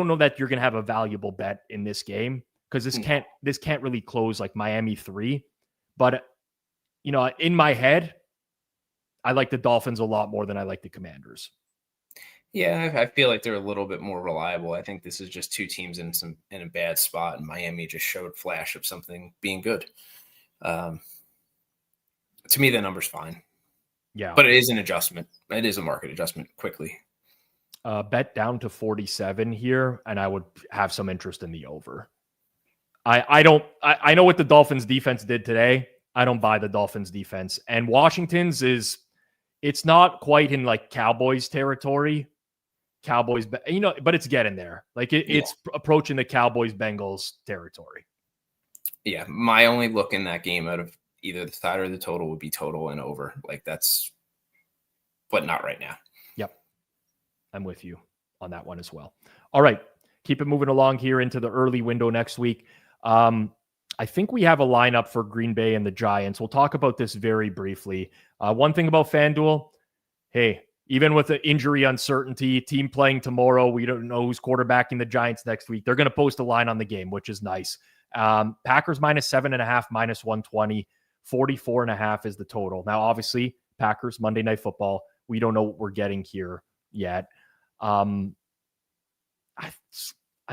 know that you're going to have a valuable bet in this game because this can't really close like Miami 3. But, in my head, I like the Dolphins a lot more than I like the Commanders. Yeah, I feel like they're a little bit more reliable. I think this is just two teams in a bad spot, and Miami just showed a flash of something being good. To me, the number's fine. Yeah, but it is an adjustment. It is a market adjustment quickly. Bet down to 47 here, and I would have some interest in the over. I know what the Dolphins defense did today. I don't buy the Dolphins defense, and Washington's it's not quite in like Cowboys territory. Cowboys, but it's getting there. Like it's approaching the Cowboys Bengals territory. Yeah, my only look in that game out of either the side or the total would be total and over. Like that's, but not right now. Yep, I'm with you on that one as well. All right, keep it moving along here into the early window next week. I think we have a lineup for Green Bay and the Giants. We'll talk about this very briefly. One thing about Fanduel, hey, even with the injury uncertainty, team playing tomorrow, we don't know who's quarterbacking the Giants next week. They're going to post a line on the game, which is nice. Packers -7.5, -120, 44.5 is the total. Now, obviously, Packers, Monday Night Football. We don't know what we're getting here yet. I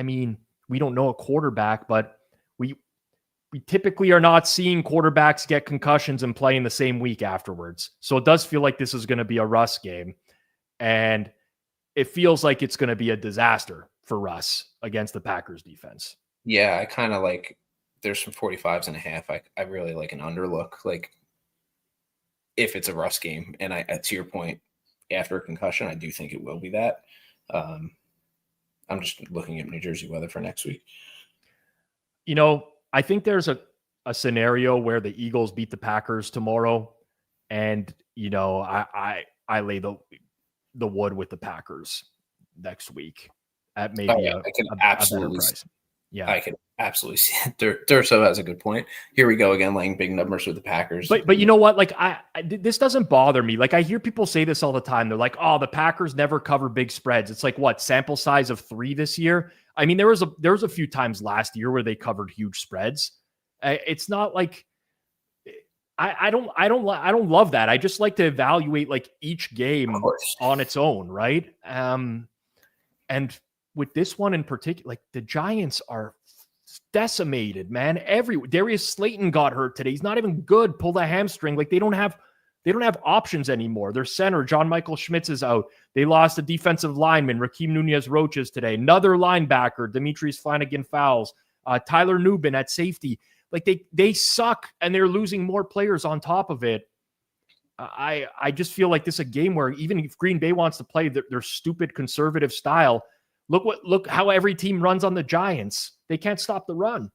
mean, we don't know a quarterback, but we typically are not seeing quarterbacks get concussions and play in the same week afterwards. So it does feel like this is going to be a Russ game. And it feels like it's going to be a disaster for Russ against the Packers defense. Yeah, I kind of like, there's some 45.5. I really like an underlook. Like if it's a Russ game, and to your point, after a concussion, I do think it will be that. I'm just looking at New Jersey weather for next week. I think there's a scenario where the Eagles beat the Packers tomorrow, and I lay the wood with the Packers next week at maybe a better price. Yeah, I can absolutely see it. Durso has a good point. Here we go again, laying big numbers with the Packers. But you know what? Like this doesn't bother me. Like I hear people say this all the time. They're like, "Oh, the Packers never cover big spreads." It's like what, sample size of 3 this year? I mean, there was a few times last year where they covered huge spreads. It's not like I don't love that. I just like to evaluate like each game on its own, right? And with this one in particular, like the Giants are decimated, man. Darius Slayton got hurt today. He's not even good. Pulled a hamstring. Like they don't have options anymore. Their center, John Michael Schmitz, is out. They lost a defensive lineman, Rakeem Nunez-Roches today. Another linebacker, Demetrius Flanagan-Fowles. Tyler Nubin at safety. Like they suck, and they're losing more players on top of it. I just feel like this is a game where even if Green Bay wants to play their stupid conservative style, look how every team runs on the Giants. They can't stop the run.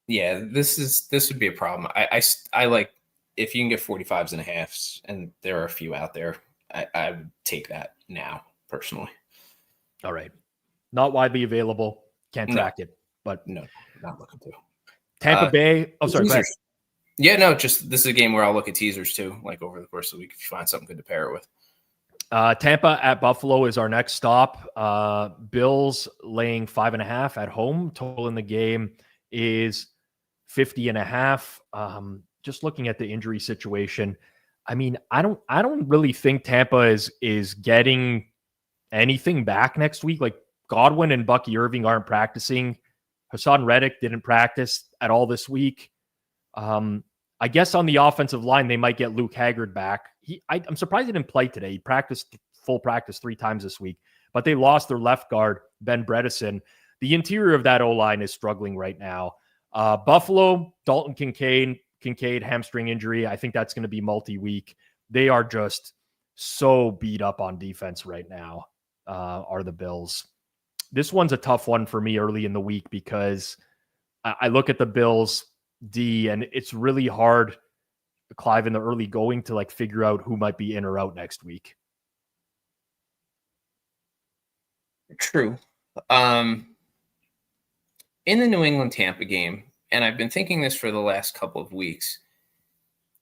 Yeah, this would be a problem. I like, if you can get 45.5, and there are a few out there, I would take that now, personally. All right. Not widely available. Can't track it, but no, not looking to. Tampa Bay. Oh, sorry. Yeah, no, just this is a game where I'll look at teasers too, like over the course of the week if you find something good to pair it with. Tampa at Buffalo is our next stop. Bills laying 5.5 at home. Total in the game is 50.5. Just looking at the injury situation, I mean, I don't really think Tampa is getting anything back next week. Like Godwin and Bucky Irving aren't practicing. Hassan Reddick didn't practice at all this week. I guess on the offensive line, they might get Luke Haggard back. I'm surprised he didn't play today. He practiced full practice 3 times this week, but they lost their left guard, Ben Bredesen. The interior of that O-line is struggling right now. Buffalo, Dalton Kincaid hamstring injury. I think that's going to be multi-week. They are just so beat up on defense right now. are the Bills. This one's a tough one for me early in the week because I look at the Bills D and it's really hard, Clive, in the early going to like figure out who might be in or out next week. True. In the New England Tampa game, and I've been thinking this for the last couple of weeks,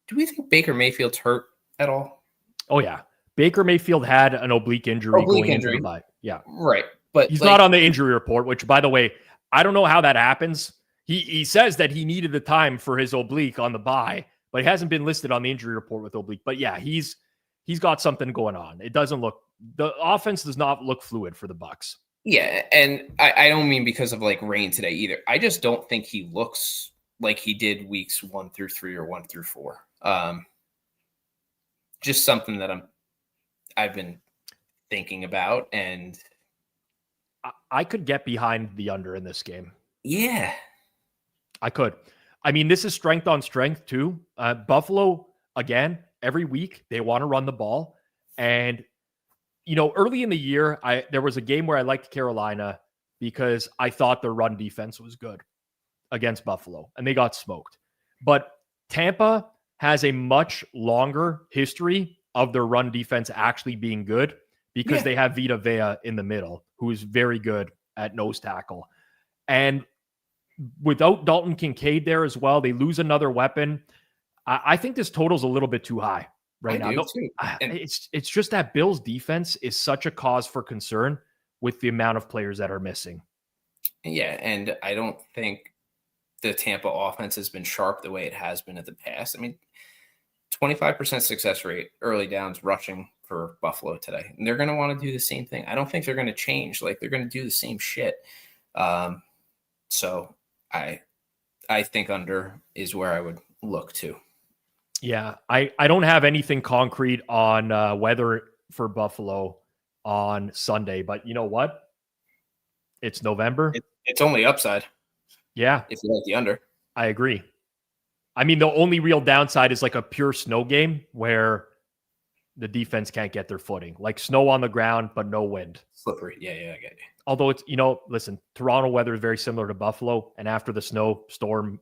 do we think Baker Mayfield's hurt at all? Oh, yeah. Baker Mayfield had an oblique injury into the bye. Yeah. Right. But he's not on the injury report, which, by the way, I don't know how that happens. He says that he needed the time for his oblique on the bye, but he hasn't been listed on the injury report with oblique. But yeah, he's got something going on. It doesn't look, the offense does not look fluid for the Bucs. Yeah, and I don't mean because of like rain today either. I just don't think he looks like he did weeks 1 through 3 or 1 through 4. Just something that I've been thinking about, and I could get behind the under in this game. Yeah, I could. I mean, this is strength on strength too. Buffalo, again, every week they want to run the ball. And, you know, early in the year, there was a game where I liked Carolina because I thought their run defense was good against Buffalo, and they got smoked. But Tampa has a much longer history of their run defense actually being good because they have Vita Vea in the middle, who is very good at nose tackle. And without Dalton Kincaid there as well, they lose another weapon. I think this total's a little bit too high right now. It's just that Bills defense is such a cause for concern with the amount of players that are missing. Yeah, and I don't think the Tampa offense has been sharp the way it has been in the past. I mean, 25% success rate early downs rushing for Buffalo today. And they're going to want to do the same thing. I don't think they're going to change. Like, they're going to do the same shit. So I think under is where I would look to. Yeah, I don't have anything concrete on weather for Buffalo on Sunday, but you know what? It's November. It's only upside. Yeah. If you like the under. I agree. I mean, the only real downside is like a pure snow game where the defense can't get their footing. Like snow on the ground, but no wind. Slippery. Yeah, I get you. Although it's, listen, Toronto weather is very similar to Buffalo. And after the snow storm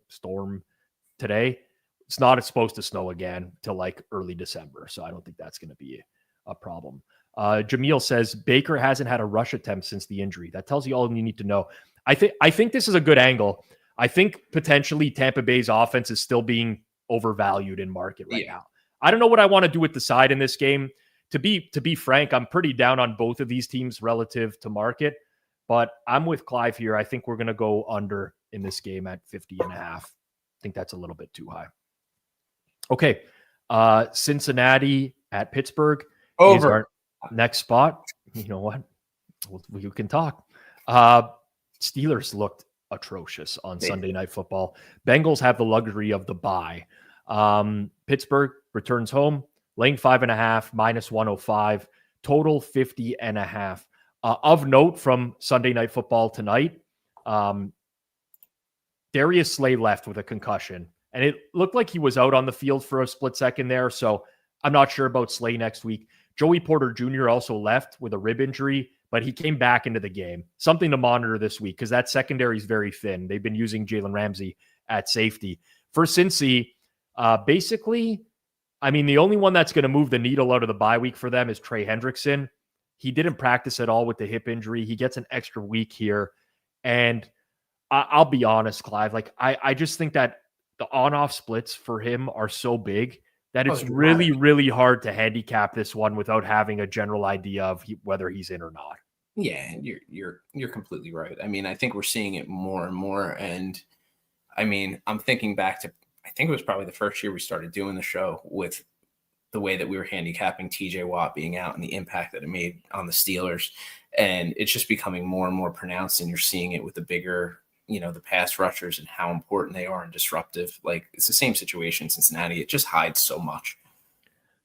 today, it's not supposed to snow again till like early December. So I don't think that's going to be a problem. Jamil says Baker hasn't had a rush attempt since the injury. That tells you all you need to know. I think this is a good angle. I think potentially Tampa Bay's offense is still being overvalued in market right now. I don't know what I want to do with the side in this game. To be frank, I'm pretty down on both of these teams relative to market, but I'm with Clive here. I think we're going to go under in this game at 50.5. I think that's a little bit too high. Okay. Cincinnati at Pittsburgh. Over. Is our next spot. You know what? We can talk. Steelers looked atrocious on Sunday Night Football. Bengals have the luxury of the bye. Pittsburgh returns home, laying 5.5, minus 105, total 50.5. Of note from Sunday Night Football tonight, Darius Slay left with a concussion, and it looked like he was out on the field for a split second there, so I'm not sure about Slay next week. Joey Porter Jr. also left with a rib injury, but he came back into the game. Something to monitor this week because that secondary is very thin. They've been using Jalen Ramsey at safety. For Cincy, basically, I mean, the only one that's going to move the needle out of the bye week for them is Trey Hendrickson. He didn't practice at all with the hip injury. He gets an extra week here. And I'll be honest, Clive, like I just think that the on-off splits for him are so big that it's really, really hard to handicap this one without having a general idea of whether he's in or not. Yeah, you're completely right. I mean, I think we're seeing it more and more. And I mean, I'm thinking back to, I think it was probably the first year we started doing the show with the way that we were handicapping TJ Watt being out and the impact that it made on the Steelers. And it's just becoming more and more pronounced. And you're seeing it with the bigger, the pass rushers and how important they are and disruptive. Like, it's the same situation in Cincinnati. It just hides so much.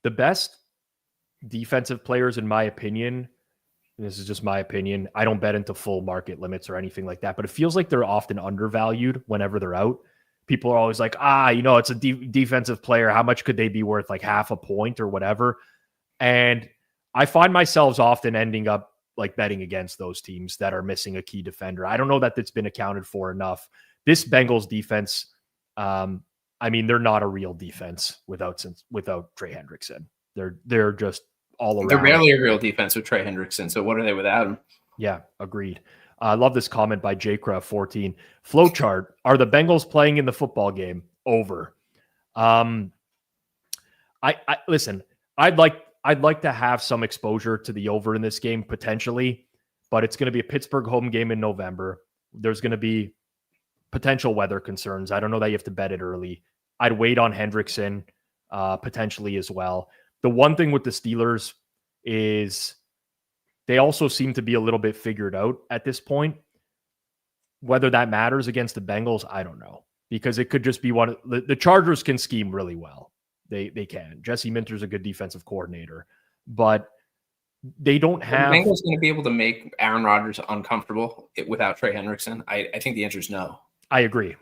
The best defensive players, in my opinion, and this is just my opinion, I don't bet into full market limits or anything like that, but it feels like they're often undervalued whenever they're out. People are always like, it's a defensive player. How much could they be worth? Like half a point or whatever. And I find myself often ending up like betting against those teams that are missing a key defender. I don't know that it's been accounted for enough. This Bengals defense, I mean, they're not a real defense without Trey Hendrickson. They're just all around. They're barely a real defense with Trey Hendrickson. So what are they without him? Yeah, agreed. I love this comment by JCraft14. Flowchart, are the Bengals playing in the football game? Over. I listen, I'd like to have some exposure to the over in this game potentially, but it's going to be a Pittsburgh home game in November. There's going to be potential weather concerns. I don't know that you have to bet it early. I'd wait on Hendrickson potentially as well. The one thing with the Steelers is they also seem to be a little bit figured out at this point. Whether that matters against the Bengals, I don't know, because it could just be one of the Chargers can scheme really well. They can. Jesse Minter's a good defensive coordinator, but they don't have. The Bengals going to be able to make Aaron Rodgers uncomfortable without Trey Hendrickson? I think the answer is no. I agree.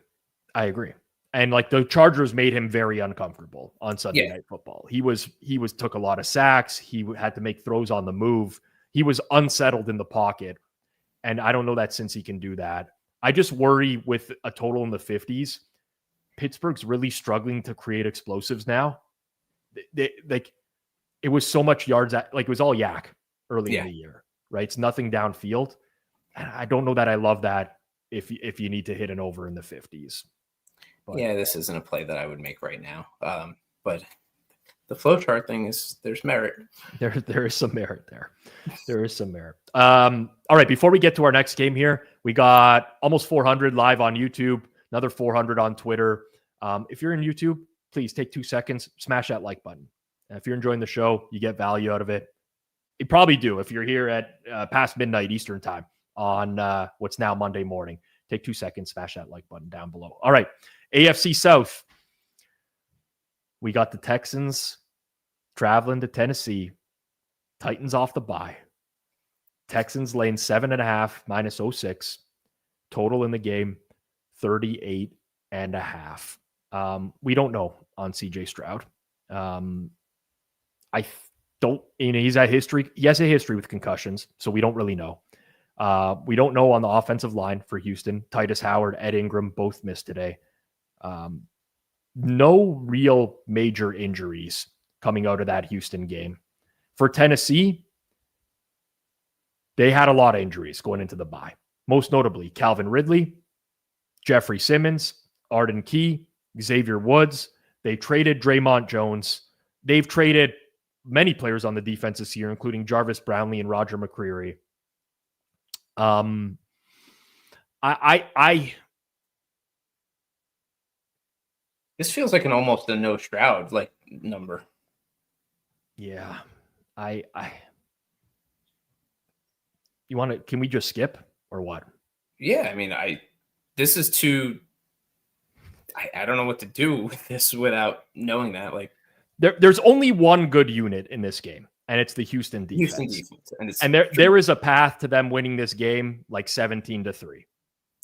And like the Chargers made him very uncomfortable on Sunday Night Football. He took a lot of sacks. He had to make throws on the move. He was unsettled in the pocket. And I don't know that since he can do that. I just worry with a total in the 50s. Pittsburgh's really struggling to create explosives now. Like it was so much yards, like it was all yak early in the year, right? It's nothing downfield. I don't know that I love that if you need to hit an over in the 50s. But, this isn't a play that I would make right now. But the flowchart thing is there's merit. There is some merit there. There is some merit. All right. Before we get to our next game here, we got almost 400 live on YouTube, another 400 on Twitter. If you're in YouTube, please take 2 seconds, smash that like button. And if you're enjoying the show, you get value out of it. You probably do if you're here at past midnight Eastern time on what's now Monday morning. Take 2 seconds, smash that like button down below. All right. AFC South. We got the Texans traveling to Tennessee. Titans off the bye. Texans laying 7.5 minus 0.6. Total in the game, 38.5. We don't know on CJ Stroud. I don't, he's had history. He has a history with concussions, so we don't really know. We don't know on the offensive line for Houston. Titus Howard, Ed Ingram, both missed today. No real major injuries coming out of that Houston game. For Tennessee, they had a lot of injuries going into the bye. Most notably, Calvin Ridley, Jeffrey Simmons, Arden Key, Xavier Woods. They traded Draymond Jones. They've traded many players on the defense this year, including Jarvis Brownlee and Roger McCreary. This feels like an almost a no Stroud like number. Yeah. You want to, can we just skip or what? Yeah. I mean, this is too, I don't know what to do with this without knowing that. Like, there's only one good unit in this game, and it's the Houston defense. And there is a path to them winning this game like 17-3.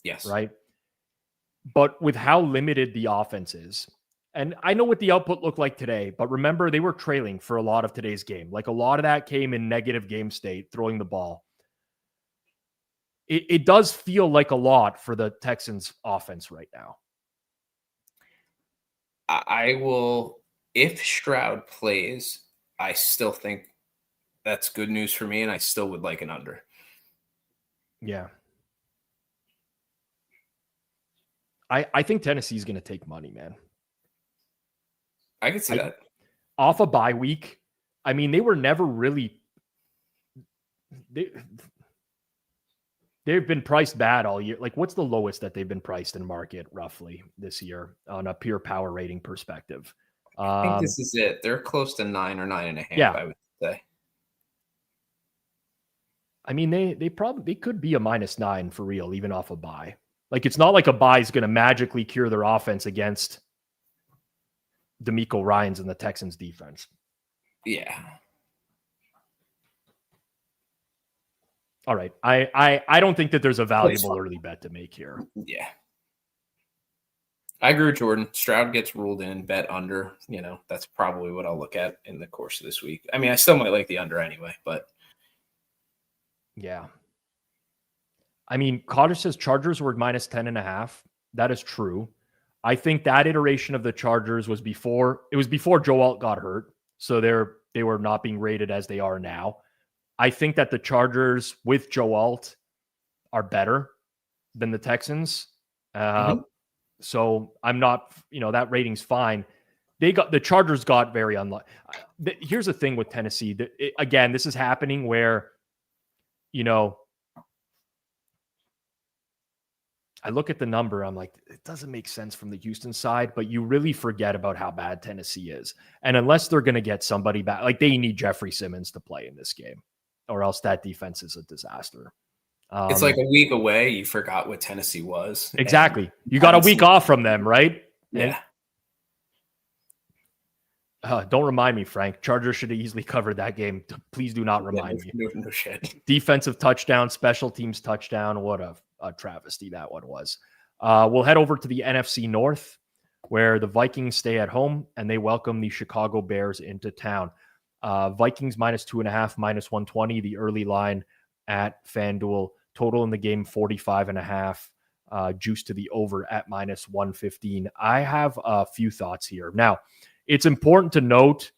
Yes. Right. But with how limited the offense is, and I know what the output looked like today, but remember they were trailing for a lot of today's game. Like a lot of that came in negative game state, throwing the ball. It does feel like a lot for the Texans offense right now. I will, if Stroud plays, I still think that's good news for me, and I still would like an under. Yeah. I think Tennessee's going to take money, man. I can see that. Off a bye week. I mean, they were never really... They've been priced bad all year. Like, what's the lowest that they've been priced in market roughly this year on a pure power rating perspective? I think this is it. They're close to 9 or 9.5, I would say. I mean, they could be a -9 for real, even off a bye. Like, it's not like a bye is going to magically cure their offense against DeMeco Ryans and the Texans defense. Yeah. All right. I don't think that there's a valuable early bet to make here. Yeah. I agree with Jordan. Stroud gets ruled in, bet under. That's probably what I'll look at in the course of this week. I mean, I still might like the under anyway, but. Yeah. I mean, Cotter says Chargers were minus 10.5. That is true. I think that iteration of the Chargers was before Joe Alt got hurt. So they were not being rated as they are now. I think that the Chargers with Joe Alt are better than the Texans. So I'm not, that rating's fine. The Chargers got very unlucky. Here's the thing with Tennessee. Again, this is happening where, I look at the number, I'm like, it doesn't make sense from the Houston side, but you really forget about how bad Tennessee is. And unless they're going to get somebody back, like they need Jeffrey Simmons to play in this game, or else that defense is a disaster. It's like a week away. You forgot what Tennessee was. Exactly. You got a week off from them, right? Yeah. Don't remind me, Frank. Chargers should have easily covered that game. Please do not remind me. No shit. Defensive touchdown, special teams touchdown. What a travesty that one was. We'll head over to the NFC North, where the Vikings stay at home and they welcome the Chicago Bears into town. Vikings minus 2.5, minus 120. The early line at Fanduel. Total in the game 45.5. Juice to the over at minus 115. I have a few thoughts here. Now, it's important to note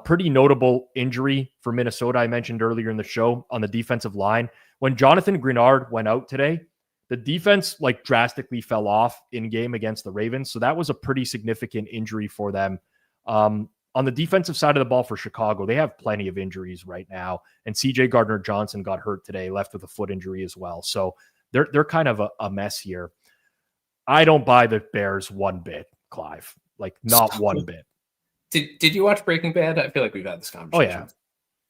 pretty notable injury for Minnesota. I mentioned earlier in the show on the defensive line. When Jonathan Grenard went out today, the defense drastically fell off in game against the Ravens. So that was a pretty significant injury for them. On the defensive side of the ball for Chicago, they have plenty of injuries right now. And CJ Gardner-Johnson got hurt today, left with a foot injury as well. So they're kind of a mess here. I don't buy the Bears one bit, Clive. Not one bit. Did you watch Breaking Bad? I feel like we've had this conversation. Oh,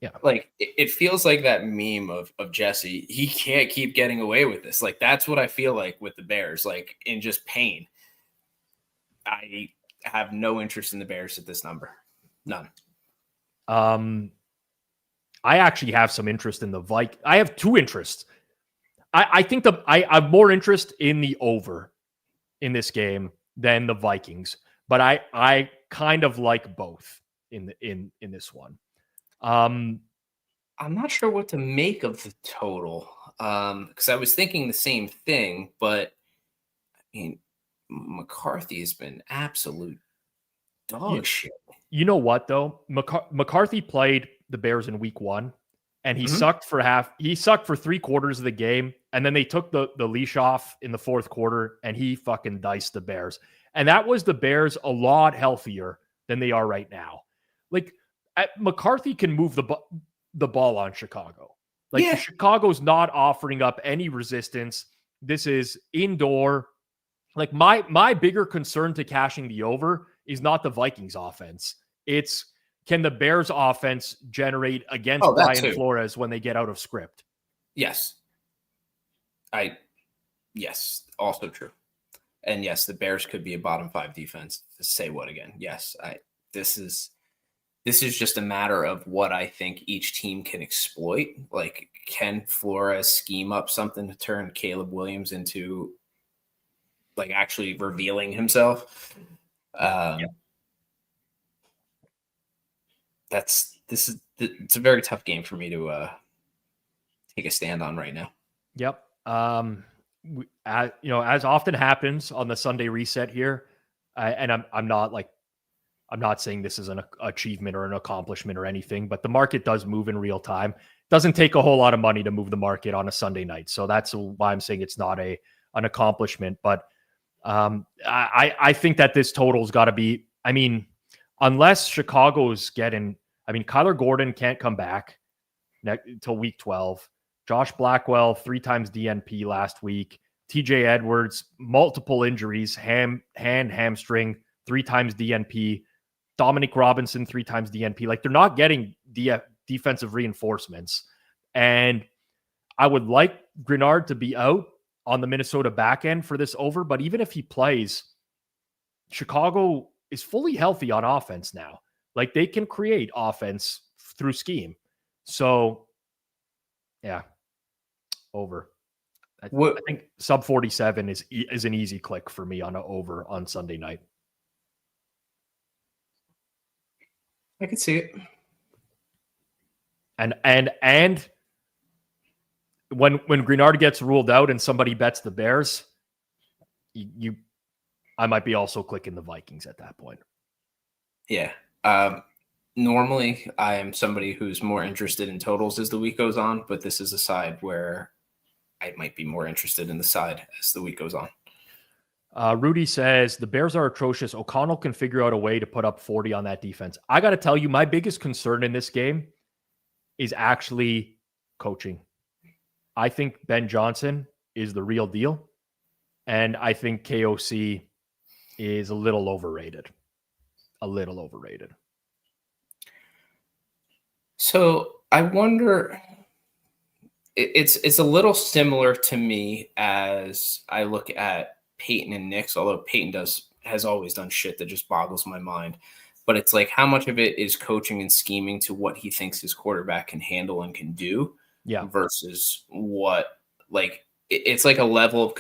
yeah. It feels like that meme of Jesse. He can't keep getting away with this. That's what I feel like with the Bears, in just pain. I have no interest in the Bears at this number. None. I actually have some interest in the Vikings. I have two interests. I think I have more interest in the over in this game than the Vikings, but I kind of like both in this one. I'm not sure what to make of the total because I was thinking the same thing, but I mean, McCarthy has been absolute dog shit. You know what though? McCarthy played the Bears in week 1 and he sucked for for 3 quarters of the game. And then they took the leash off in the 4th quarter and he fucking diced the Bears. And that was the Bears a lot healthier than they are right now. McCarthy can move the ball on Chicago. Chicago's not offering up any resistance. This is indoor. My bigger concern to cashing the over is not the Vikings offense. It's can the Bears offense generate against Brian Flores when they get out of script? Yes. Yes, also true. And yes, the Bears could be a bottom 5 defense. Say what again? Yes, this is just a matter of what I think each team can exploit. Can Flores scheme up something to turn Caleb Williams into actually revealing himself? It's a very tough game for me to take a stand on right now. Yep. As often happens on the Sunday reset here, and I'm not saying this is an achievement or an accomplishment or anything, but the market does move in real time. It doesn't take a whole lot of money to move the market on a Sunday night. So that's why I'm saying it's not an accomplishment. But I think that this total's got to be, unless Chicago's Kyler Gordon can't come back until week 12. Josh Blackwell, 3 times DNP last week. TJ Edwards, multiple injuries, hamstring, 3 times DNP. Dominic Robinson, 3 times DNP. They're not getting defensive reinforcements. And I would like Grenard to be out on the Minnesota back end for this over. But even if he plays, Chicago is fully healthy on offense now. They can create offense through scheme. So, yeah, over. I think sub 47 is an easy click for me on an over on Sunday night. I can see it. And when Greenard gets ruled out and somebody bets the Bears, I might be also clicking the Vikings at that point. Yeah. Normally, I am somebody who's more interested in totals as the week goes on, but this is a side where I might be more interested in the side as the week goes on. Rudy says, the Bears are atrocious. O'Connell can figure out a way to put up 40 on that defense. I got to tell you, my biggest concern in this game is actually coaching. I think Ben Johnson is the real deal, and I think KOC is a little overrated. So I wonder, it's a little similar to me as I look at Peyton and Nix, although Peyton has always done shit that just boggles my mind. But it's like, how much of it is coaching and scheming to what he thinks his quarterback can handle and can do, versus what, like, it's like a level of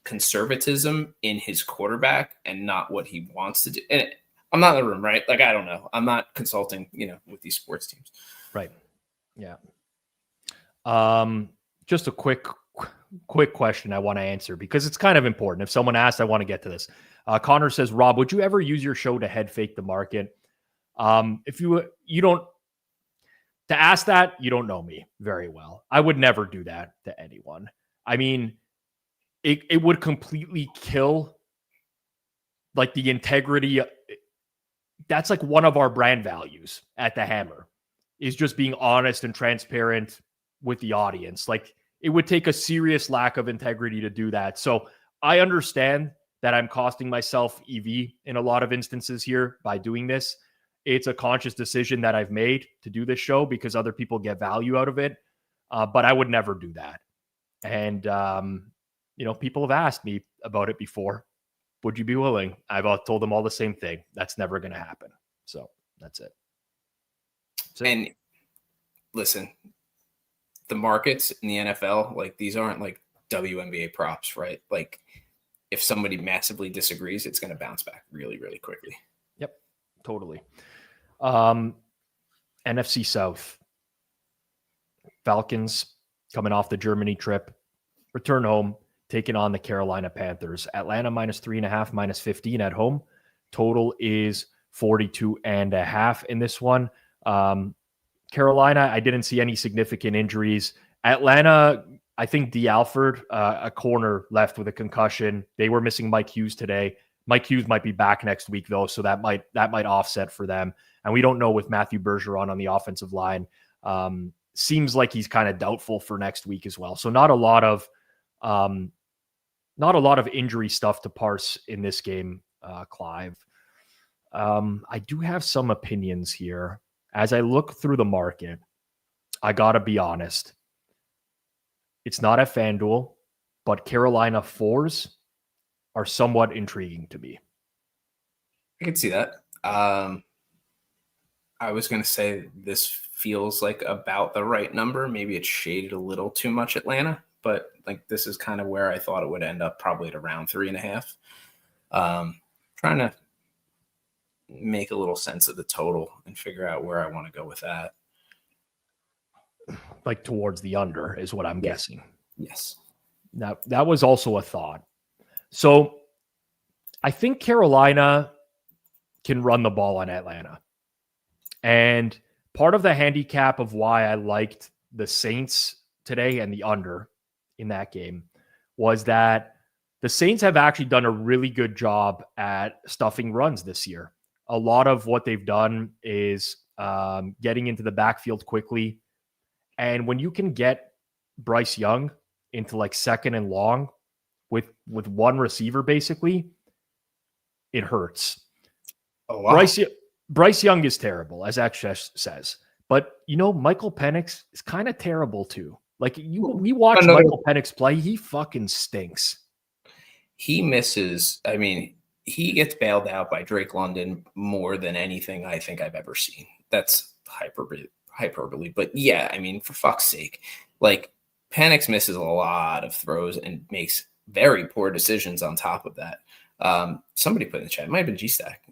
conservatism in his quarterback and not what he wants to do. And I'm not in the room, right? Like, I don't know. I'm not consulting, with these sports teams. Right. Yeah. Just a quick question I want to answer because it's kind of important. If someone asks, I want to get to this. Connor says, Rob, would you ever use your show to head fake the market? If you don't, to ask that, you don't know me very well. I would never do that to anyone. I mean, it would completely kill like the integrity. That's like one of our brand values at the Hammer, is just being honest and transparent with the audience. Like, it would take a serious lack of integrity to do that. So I understand that I'm costing myself EV in a lot of instances here by doing this. It's a conscious decision that I've made to do this show because other people get value out of it. But I would never do that. And, people have asked me about it before. Would you be willing? I've told them all the same thing. That's never going to happen. So that's it. And listen, the markets in the NFL, like, these aren't like WNBA props, right? Like, if somebody massively disagrees, it's going to bounce back really, really quickly. Yep, totally. NFC South. Falcons coming off the Germany trip, return home, taking on the Carolina Panthers. Atlanta -3.5, -15 at home. Total is 42.5 in this one. Carolina, I didn't see any significant injuries. Atlanta, I think D. Alford, a corner, left with a concussion. They were missing Mike Hughes today. Mike Hughes might be back next week, though, so that might offset for them. And we don't know with Matthew Bergeron on the offensive line. Seems like he's kind of doubtful for next week as well. So not a lot of injury stuff to parse in this game, Clive. I do have some opinions here. As I look through the market, I got to be honest. It's not at Fanduel, but Carolina 4s are somewhat intriguing to me. I can see that. I was going to say this feels like about the right number. Maybe it's shaded a little too much Atlanta, but like, this is kind of where I thought it would end up, probably at around 3.5. Trying to make a little sense of the total and figure out where I want to go with that. Like towards the under is what I'm guessing. Yes. Now, that was also a thought. So I think Carolina can run the ball on Atlanta. And part of the handicap of why I liked the Saints today and the under in that game was that the Saints have actually done a really good job at stuffing runs this year. A lot of what they've done is getting into the backfield quickly. And when you can get Bryce Young into like second and long with one receiver, basically, it hurts. Oh, wow. Bryce Young is terrible, as Akshesh says. But, Michael Penix is kind of terrible too. Like, we watch Michael Penix play, he fucking stinks. He misses. I mean, he gets bailed out by Drake London more than anything I think I've ever seen. That's hyperbole. But yeah, I mean, for fuck's sake, like, Penix misses a lot of throws and makes very poor decisions on top of that. Somebody put in the chat, it might have been G-Stack.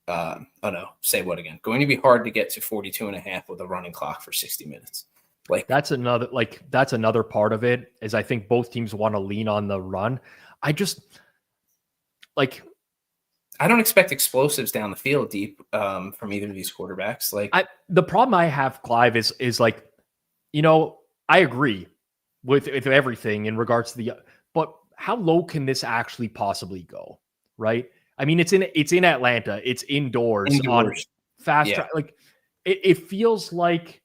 Oh no, say what again? Going to be hard to get to 42.5 with a running clock for 60 minutes. Like that's another part of it, is I think both teams want to lean on the run. I just like I don't expect explosives down the field deep from either of these quarterbacks. Like the problem I have, Clive, is like, I agree with everything in regards to but how low can this actually possibly go? Right. I mean, it's in Atlanta. It's indoors. On fast track. Like it feels like,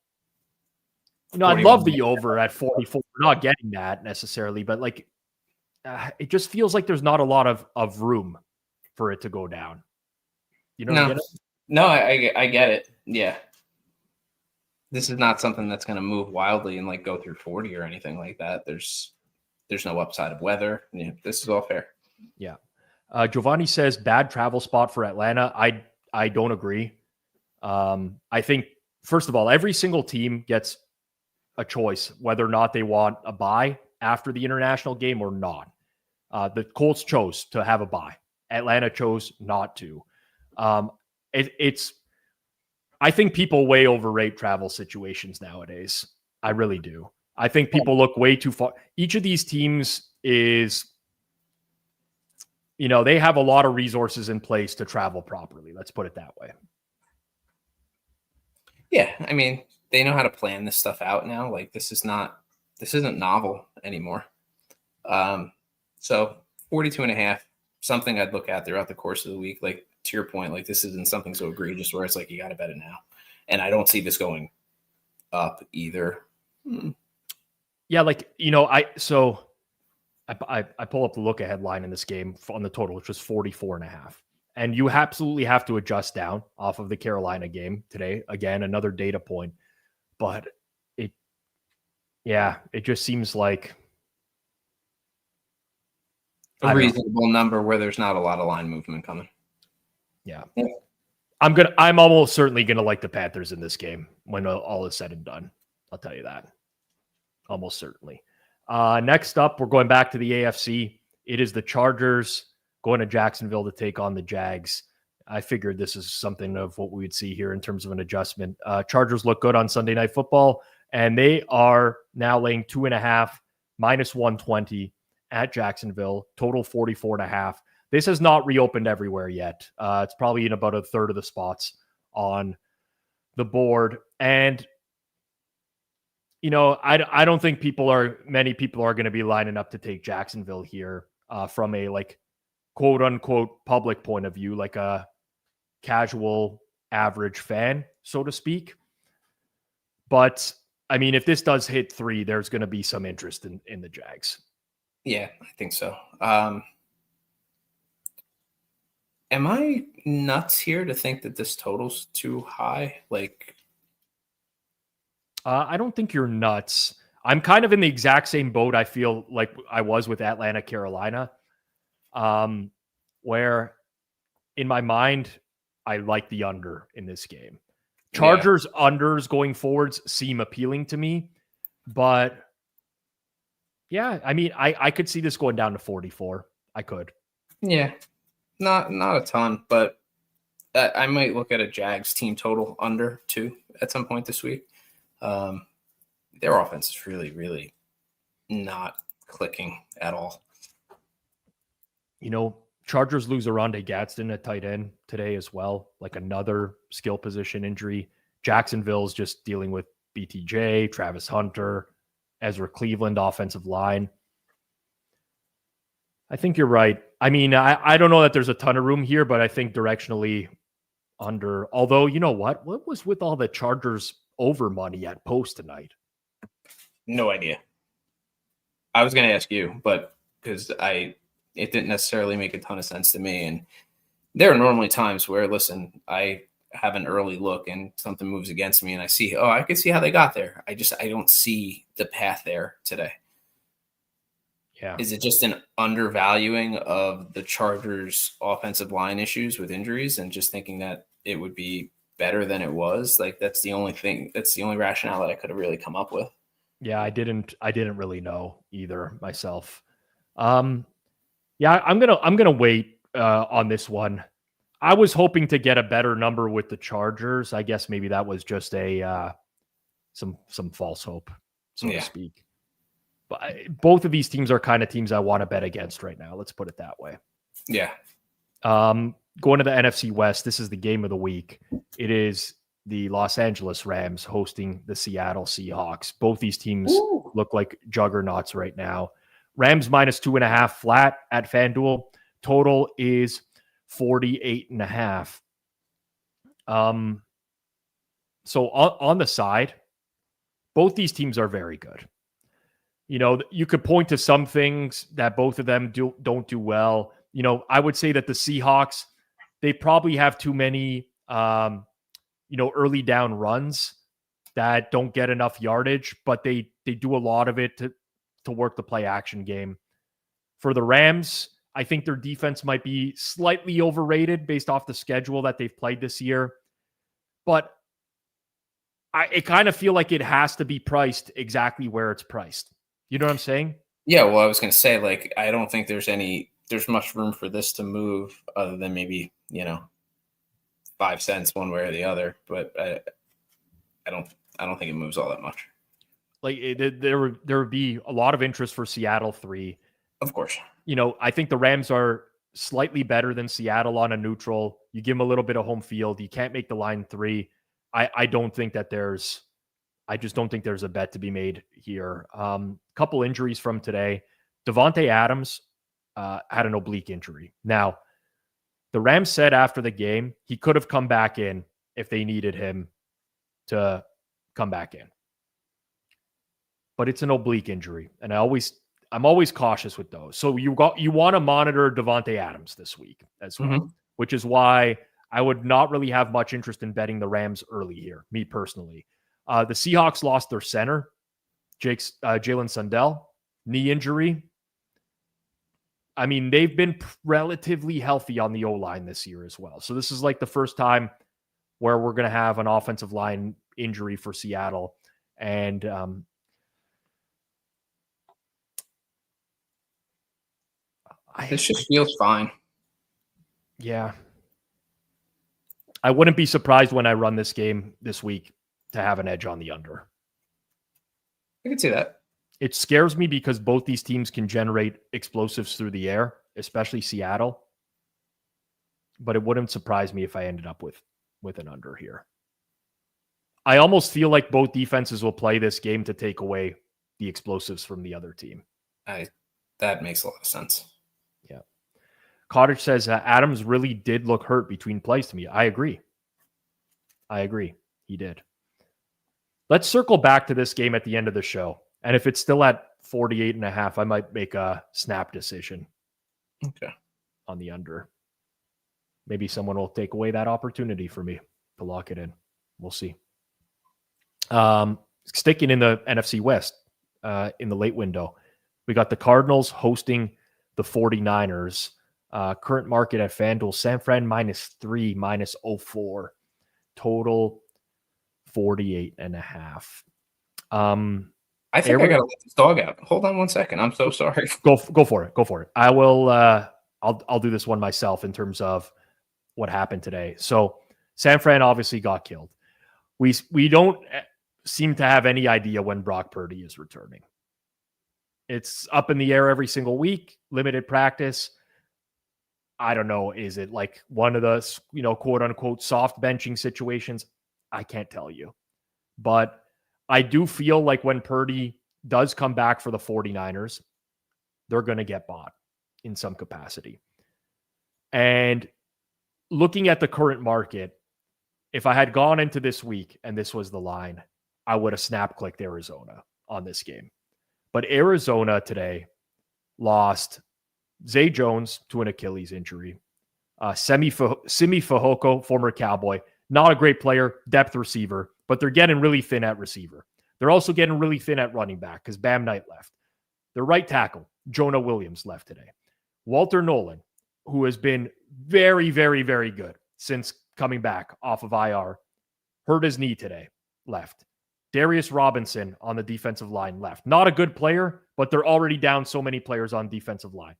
I'd love the over at 44. We're not getting that necessarily, but like, it just feels like there's not a lot of room for it to go down. No, I get it. Yeah. This is not something that's going to move wildly and like go through 40 or anything like that. There's no upside of weather. Yeah, this is all fair. Yeah. Giovanni says bad travel spot for Atlanta. I don't agree. I think, first of all, every single team gets a choice whether or not they want a bye after the international game or not. The Colts chose to have a bye. Atlanta chose not to. I think people way overrate travel situations nowadays. I really do. I think people look way too far. Each of these teams is, they have a lot of resources in place to travel properly. Let's put it that way. Yeah. I mean, they know how to plan this stuff out now. Like this isn't novel anymore. So 42.5, something I'd look at throughout the course of the week. Like to your point, like this isn't something so egregious where it's like, you got to bet it now. And I don't see this going up either. Yeah. Like, I pull up the look ahead line in this game on the total, which was 44.5. And you absolutely have to adjust down off of the Carolina game today. Again, another data point, but it just seems like a reasonable number where there's not a lot of line movement coming. Yeah. I'm almost certainly going to like the Panthers in this game when all is said and done. I'll tell you that. Almost certainly. Next up, we're going back to the AFC. It is the Chargers going to Jacksonville to take on the Jags. I figured this is something of what we would see here in terms of an adjustment. Chargers look good on Sunday Night Football, and they are now laying 2.5, -120 at Jacksonville, total 44.5. This has not reopened everywhere yet. It's probably in about a third of the spots on the board. And, I don't think many people are going to be lining up to take Jacksonville here from a like quote unquote public point of view, like a casual average fan, so to speak. But I mean, if this does hit 3, there's going to be some interest in the Jags. Yeah, I think so. Am I nuts here to think that this total's too high? Like, I don't think you're nuts. I'm kind of in the exact same boat I feel like I was with Atlanta, Carolina, where in my mind, I like the under in this game. Chargers unders going forwards seem appealing to me, but yeah, I mean, I could see this going down to 44. I could. Yeah. Not a ton, but I might look at a Jags team total under too at some point this week. Their offense is really, really not clicking at all. Chargers lose Aronde Gadsden at tight end today as well, like another skill position injury. Jacksonville's just dealing with BTJ, Travis Hunter, Ezra Cleveland offensive line. I think you're right. I mean, I don't know that there's a ton of room here, but I think directionally under. Although, you know what? What was with all the Chargers over money at post tonight? No idea. I was going to ask you, but because it didn't necessarily make a ton of sense to me. And there are normally times where, listen, I have an early look and something moves against me and I see, I could see how they got there. I don't see the path there today. Yeah. Is it just an undervaluing of the Chargers offensive line issues with injuries and just thinking that it would be better than it was? Like, that's the only thing. That's the only rationale that I could have really come up with. Yeah, I didn't really know either myself. Yeah, I'm gonna wait on this one. I was hoping to get a better number with the Chargers. I guess maybe that was just a some false hope, so to speak. But both of these teams are kind of teams I want to bet against right now. Let's put it that way. Yeah. Going to the NFC West, this is the game of the week. It is the Los Angeles Rams hosting the Seattle Seahawks. Both these teams look like juggernauts right now. Rams -2.5 flat at Fanduel. Total is 48.5. So on the side, both these teams are very good. You know, you could point to some things that both of them don't do well. You know, I would say that the Seahawks, they probably have too many, early down runs that don't get enough yardage, but they do a lot of it to work the play action game. For the Rams, I think their defense might be slightly overrated based off the schedule that they've played this year. But I kind of feel like it has to be priced exactly where it's priced. You know what I'm saying? Yeah, well, I was going to say, like, I don't think there's much room for this to move other than maybe, 5 cents one way or the other. But I don't think it moves all that much. Like there would be a lot of interest for Seattle 3. Of course. I think the Rams are slightly better than Seattle on a neutral. You give them a little bit of home field. You can't make the line 3. I just don't think there's a bet to be made here. Couple injuries from today. Devontae Adams had an oblique injury. Now, the Rams said after the game he could have come back in if they needed him to come back in. But it's an oblique injury, and I'm always cautious with those. So you want to monitor Devontae Adams this week as well, which is why I would not really have much interest in betting the Rams early here, me personally. The Seahawks lost their center, Jalen Sundell, knee injury. I mean, they've been relatively healthy on the O-line this year as well. So this is like the first time where we're going to have an offensive line injury for Seattle. And this just feels fine. Yeah. I wouldn't be surprised when I run this game this week to have an edge on the under. I can see that. It scares me because both these teams can generate explosives through the air, especially Seattle. But it wouldn't surprise me if I ended up with an under here. I almost feel like both defenses will play this game to take away the explosives from the other team. That makes a lot of sense. Yeah. Cottage says Adams really did look hurt between plays to me. I agree. He did. Let's circle back to this game at the end of the show. And if it's still at 48.5, I might make a snap decision. Okay. On the under. Maybe someone will take away that opportunity for me to lock it in. We'll see. Sticking in the NFC West in the late window, we got the Cardinals hosting the 49ers. Current market at FanDuel, San Fran -3, -04. Total 48.5. I think I gotta let this dog out. Hold on one second. I'm so sorry. Go for it. I will. I'll do this one myself in terms of what happened today. So San Fran obviously got killed. We don't seem to have any idea when Brock Purdy is returning. It's up in the air every single week. Limited practice. I don't know. Is it like one of the quote unquote soft benching situations? I can't tell you, but I do feel like when Purdy does come back for the 49ers, they're going to get bought in some capacity. And looking at the current market, if I had gone into this week and this was the line, I would have snap clicked Arizona on this game. But Arizona today lost Zay Jones to an Achilles injury. Simi Fehoko, former Cowboy, not a great player, depth receiver, but they're getting really thin at receiver. They're also getting really thin at running back because Bam Knight left. Their right tackle, Jonah Williams, left today. Walter Nolan, who has been very, very, very good since coming back off of IR, hurt his knee today, left. Darius Robinson on the defensive line left. Not a good player, but they're already down so many players on defensive line.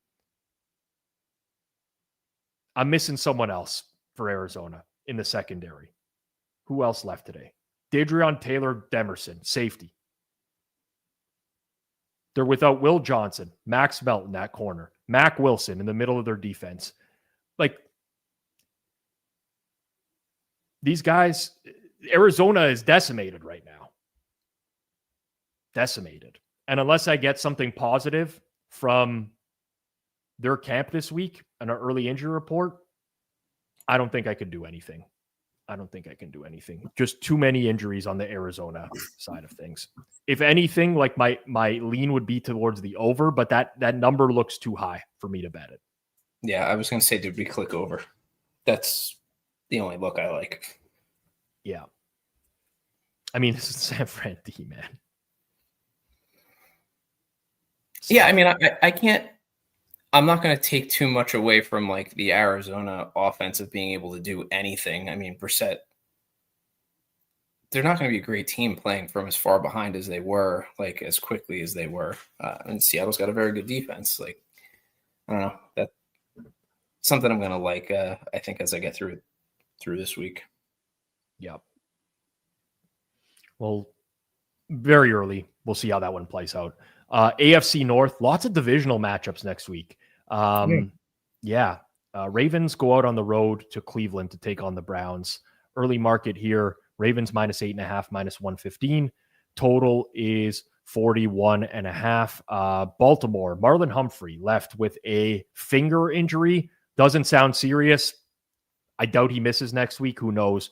I'm missing someone else for Arizona in the secondary. Who else left today? Dadrion Taylor-Demerson, safety. They're without Will Johnson, Max Melton, that corner, Mac Wilson in the middle of their defense. Like, these guys, Arizona is decimated right now. Decimated. And unless I get something positive from their camp this week, an early injury report, I don't think I could do anything. Just too many injuries on the Arizona side of things. If anything, like my lean would be towards the over, but that number looks too high for me to bet it. Yeah, I was going to say, did we click over? That's the only look I like. Yeah. I mean, this is San Fran D, man. Yeah, I mean, I can't. I'm not going to take too much away from like the Arizona offense of being able to do anything. I mean, Brissett, they're not going to be a great team playing from as far behind as they were, like as quickly as they were. And Seattle's got a very good defense. Like, I don't know, that's something I'm going to like. I think as I get through this week. Yep. Well, very early. We'll see how that one plays out. AFC North, lots of divisional matchups next week. Ravens go out on the road to Cleveland to take on the Browns. Early market here, Ravens -8.5, -115. Total is 41.5. Baltimore, Marlon Humphrey left with a finger injury. Doesn't sound serious. I doubt he misses next week. Who knows?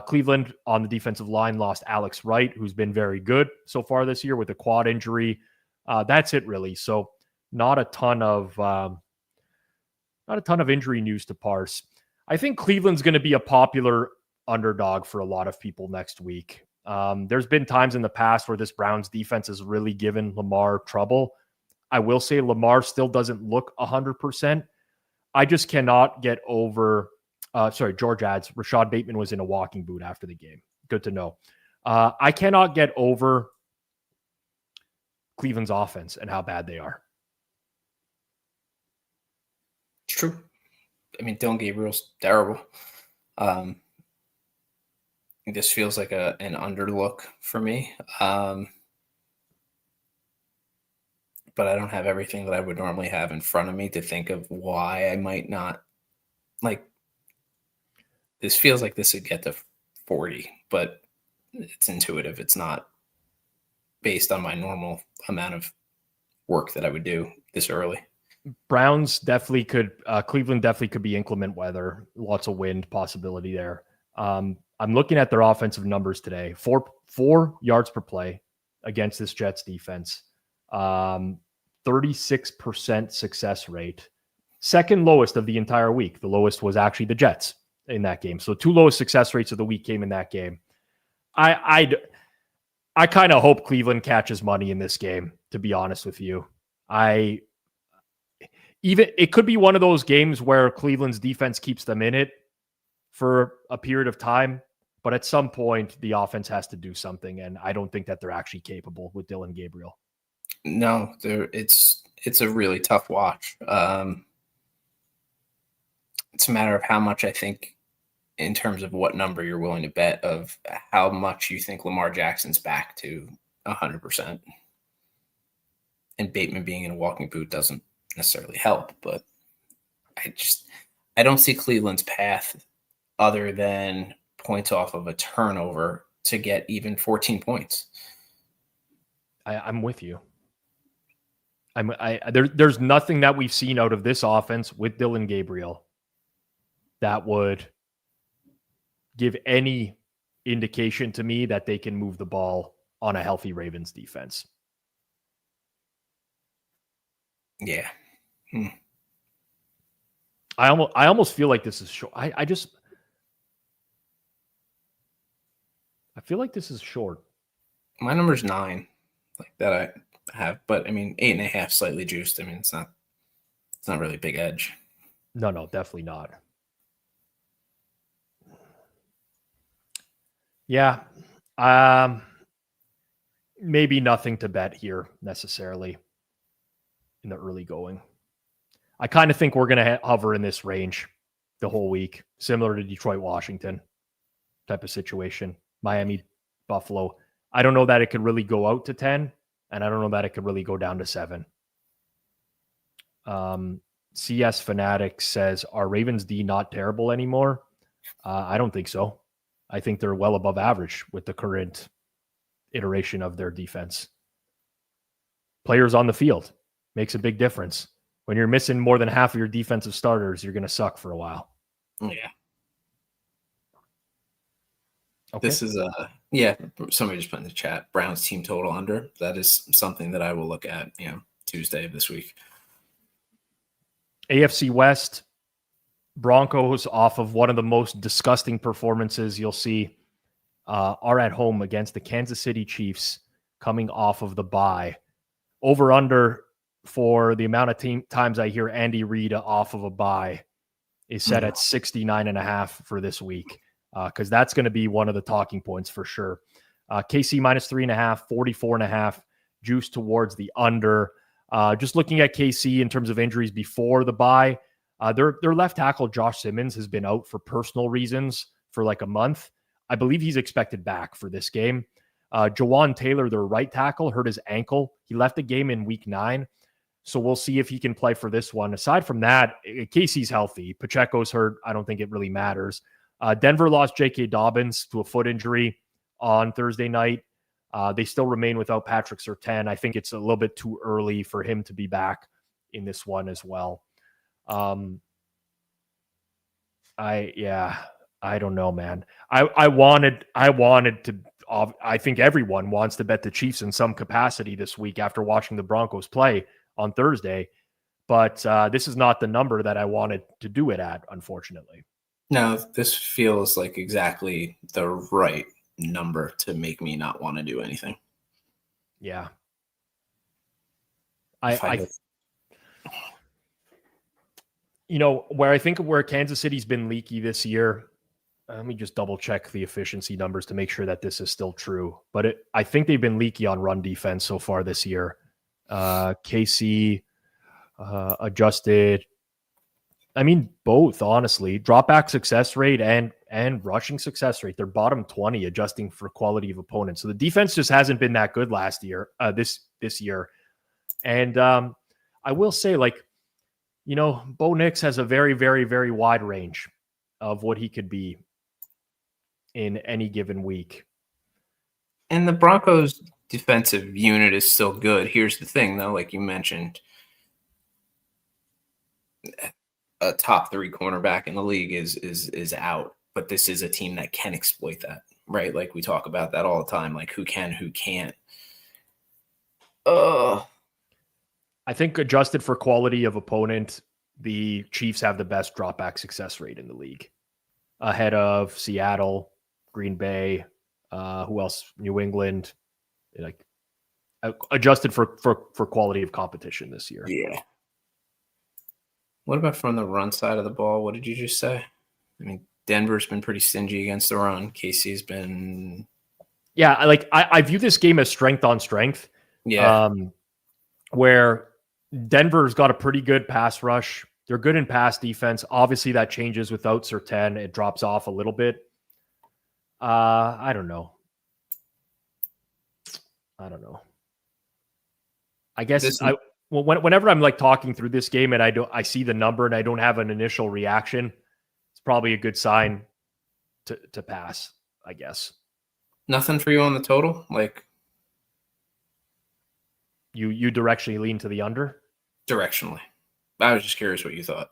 Cleveland on the defensive line lost Alex Wright, who's been very good so far this year with a quad injury. That's it really. So not a ton of injury news to parse. I think Cleveland's going to be a popular underdog for a lot of people next week. There's been times in the past where this Browns defense has really given Lamar trouble. I will say Lamar still doesn't look 100%. I just cannot get over. George adds, Rashad Bateman was in a walking boot after the game. Good to know. I cannot get over Cleveland's offense and how bad they are. It's true. I mean, Dylan Gabriel's terrible. This feels like an underlook for me. But I don't have everything that I would normally have in front of me to think of why I might not like. This feels like this would get to 40, but it's intuitive. It's not based on my normal amount of work that I would do this early. Browns definitely could, Cleveland definitely could be inclement weather. Lots of wind possibility there. I'm looking at their offensive numbers today. Four yards per play against this Jets defense. 36% success rate. Second lowest of the entire week. The lowest was actually the Jets in that game. So two lowest success rates of the week came in that game. I kind of hope Cleveland catches money in this game, to be honest with you. It could be one of those games where Cleveland's defense keeps them in it for a period of time, but at some point the offense has to do something, and I don't think that they're actually capable with Dylan Gabriel. No, it's a really tough watch. It's a matter of how much I think, in terms of what number you're willing to bet, of how much you think Lamar Jackson's back to 100%. And Bateman being in a walking boot doesn't necessarily help, but I don't see Cleveland's path other than points off of a turnover to get even 14 points. I'm with you. There's nothing that we've seen out of this offense with Dylan Gabriel that would give any indication to me that they can move the ball on a healthy Ravens defense. Yeah. I almost feel like this is short. I feel like this is short. My number's 9, like that I have, but I mean 8.5 slightly juiced. I mean it's not really a big edge. No, definitely not. Yeah. Maybe nothing to bet here necessarily in the early going. I kind of think we're going to hover in this range the whole week, similar to Detroit, Washington type of situation. Miami Buffalo. I don't know that it could really go out to 10, and I don't know that it could really go down to 7. CS Fanatic says, are Ravens D not terrible anymore? I don't think so. I think they're well above average with the current iteration of their defense. Players on the field makes a big difference. When you're missing more than half of your defensive starters, you're going to suck for a while. Yeah. Okay. This is somebody just put in the chat, Browns team total under. That is something that I will look at, Tuesday of this week. AFC West, Broncos, off of one of the most disgusting performances you'll see, are at home against the Kansas City Chiefs coming off of the bye. Over under for the amount of times I hear Andy Reid off of a bye is set at 69.5 for this week, because that's going to be one of the talking points for sure. KC minus 3.5, 44.5, juice towards the under. Just looking at KC in terms of injuries before the bye, their left tackle, Josh Simmons, has been out for personal reasons for like a month. I believe he's expected back for this game. Jawan Taylor, their right tackle, hurt his ankle. He left the game in week 9. So we'll see if he can play for this one. Aside from that, Casey's healthy. Pacheco's hurt. I don't think it really matters. Denver lost J.K. Dobbins to a foot injury on Thursday night. They still remain without Patrick Surtain. I think it's a little bit too early for him to be back in this one as well. I don't know, man. I wanted to. I think everyone wants to bet the Chiefs in some capacity this week after watching the Broncos play on Thursday, but this is not the number that I wanted to do it at, unfortunately. No, this feels like exactly the right number to make me not want to do anything. Yeah. Where Kansas City's been leaky this year, let me just double check the efficiency numbers to make sure that this is still true. But I think they've been leaky on run defense so far this year. KC adjusted. I mean, both, honestly. Dropback success rate and rushing success rate. They're bottom 20 adjusting for quality of opponents. So the defense just hasn't been that good last year, this year. And I will say, Bo Nix has a very, very, very wide range of what he could be in any given week. And the Broncos defensive unit is still good. Here's the thing, though, like you mentioned, a top 3 cornerback in the league is out, but this is a team that can exploit that, right? Like we talk about that all the time, like who can, who can't. I think adjusted for quality of opponent, the Chiefs have the best dropback success rate in the league, ahead of Seattle, Green Bay, who else? New England, adjusted for quality of competition this year. Yeah. What about from the run side of the ball? What did you just say? I mean, Denver's been pretty stingy against the run. KC's been... Yeah, I view this game as strength on strength. Yeah. Where Denver's got a pretty good pass rush. They're good in pass defense. Obviously, that changes without Surtain. It drops off a little bit. I don't know. I guess whenever I'm talking through this game and I see the number and I don't have an initial reaction, it's probably a good sign to pass, I guess. Nothing for you on the total? You directionally lean to the under? Directionally. I was just curious what you thought.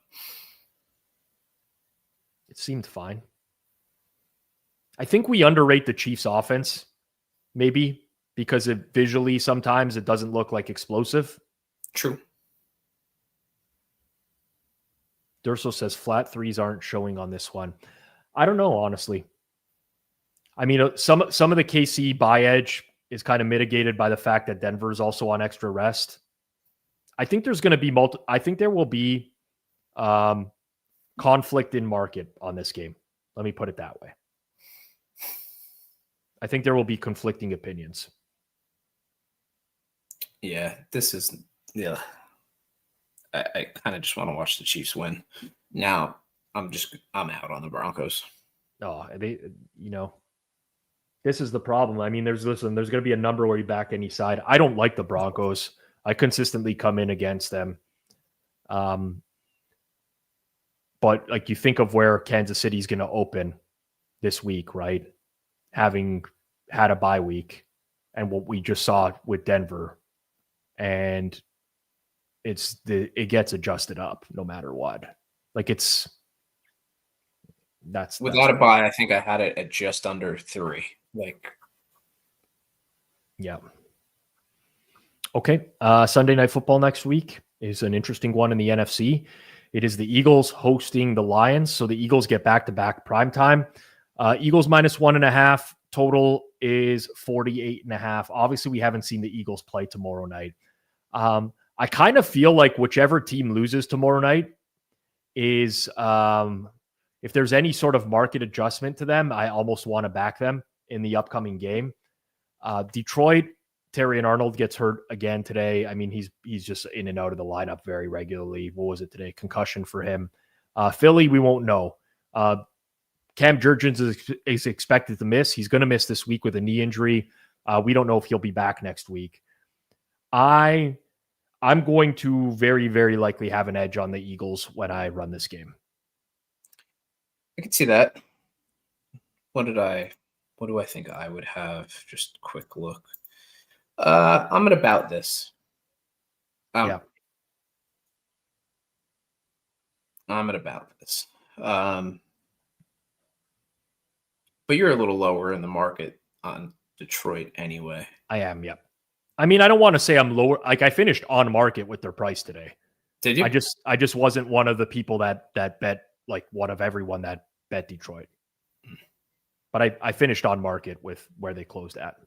It seemed fine. I think we underrate the Chiefs' offense, maybe, because visually sometimes it doesn't look like explosive. True. Durso says flat threes aren't showing on this one. I don't know, honestly. I mean, some of the KC buy edge is kind of mitigated by the fact that Denver is also on extra rest. I think there's going to be I think there will be conflict in market on this game. Let me put it that way. I think there will be conflicting opinions. Yeah, this is I kind of just want to watch the Chiefs win. Now I'm out on the Broncos. Oh, This is the problem. I mean, there's going to be a number where you back any side. I don't like the Broncos. I consistently come in against them. But like you think of where Kansas City is going to open this week, right? Having had a bye week and what we just saw with Denver, and it gets adjusted up no matter what. Like that's without a bye. I think I had it at just under 3. Yeah. Okay. Sunday Night Football next week is an interesting one in the NFC. It is the Eagles hosting the Lions. So the Eagles get back-to-back primetime. Eagles -1.5. Total is 48.5. Obviously, we haven't seen the Eagles play tomorrow night. I kind of feel like whichever team loses tomorrow night is, if there's any sort of market adjustment to them, I almost want to back them in the upcoming game. Detroit, Terry and Arnold gets hurt again today. I mean, he's just in and out of the lineup very regularly. What was it today? Concussion for him. Philly, we won't know. Cam Jurgens is expected to miss. He's going to miss this week with a knee injury. We don't know if he'll be back next week. I'm going to very, very likely have an edge on the Eagles when I run this game. I can see that. What do I think I would have? Just a quick look. I'm at about this. Yeah. I'm at about this. But you're a little lower in the market on Detroit anyway. I am, yeah. I mean, I don't want to say I'm lower. Like, I finished on market with their price today. Did you? I just wasn't one of the people that bet, like one of everyone that bet Detroit. But I finished on market with where they closed at.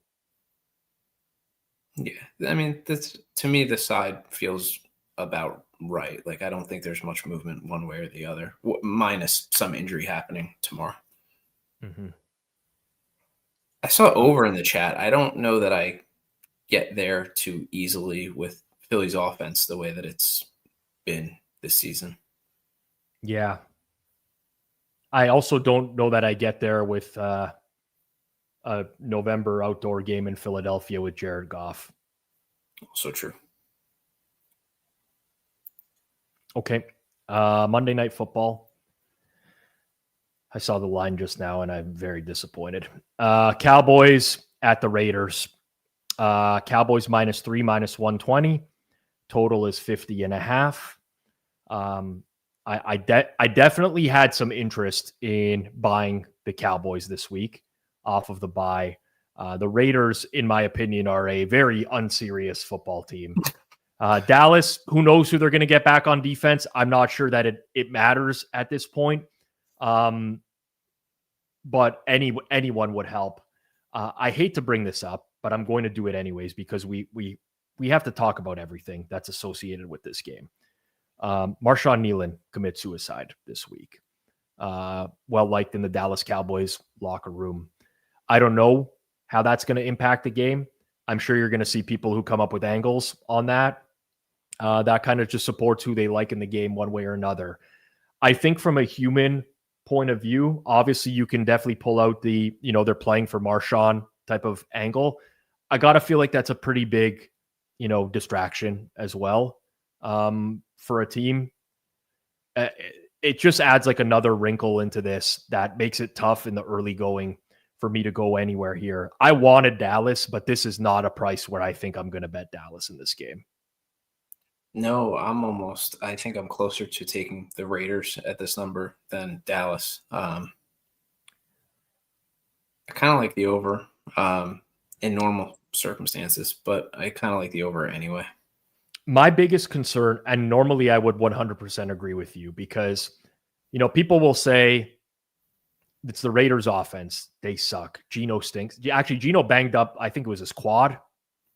Yeah. I mean, to me, the side feels about right. Like, I don't think there's much movement one way or the other, minus some injury happening tomorrow. Mm-hmm. I saw over in the chat. I don't know that I get there too easily with Philly's offense the way that it's been this season. Yeah. I also don't know that I get there with a November outdoor game in Philadelphia with Jared Goff. Also true. Okay. Monday Night Football. I saw the line just now, and I'm very disappointed. Cowboys at the Raiders. Cowboys -3, -120. Total is 50.5. I definitely had some interest in buying the Cowboys this week off of the bye. The Raiders, in my opinion, are a very unserious football team. Dallas, who knows who they're going to get back on defense? I'm not sure that it matters at this point. But anyone would help. I hate to bring this up, but I'm going to do it anyways because we have to talk about everything that's associated with this game. Marshawn Nealon commits suicide this week. Well liked in the Dallas Cowboys locker room. I don't know how that's going to impact the game. I'm sure you're going to see people who come up with angles on that. That kind of just supports who they like in the game one way or another. I think from a human point of view, obviously you can definitely pull out the, they're playing for Marshawn type of angle. I got to feel like that's a pretty big, distraction as well for a team. It just adds like another wrinkle into this that makes it tough in the early going for me to go anywhere here. I wanted Dallas, but this is not a price where I think I'm going to bet Dallas in this game. No, I think I'm closer to taking the Raiders at this number than Dallas. I kind of like the over in normal circumstances, but I kind of like the over anyway. My biggest concern, and normally I would 100% agree with you because, people will say it's the Raiders offense. They suck. Geno stinks. Actually, Geno banged up, I think it was his quad.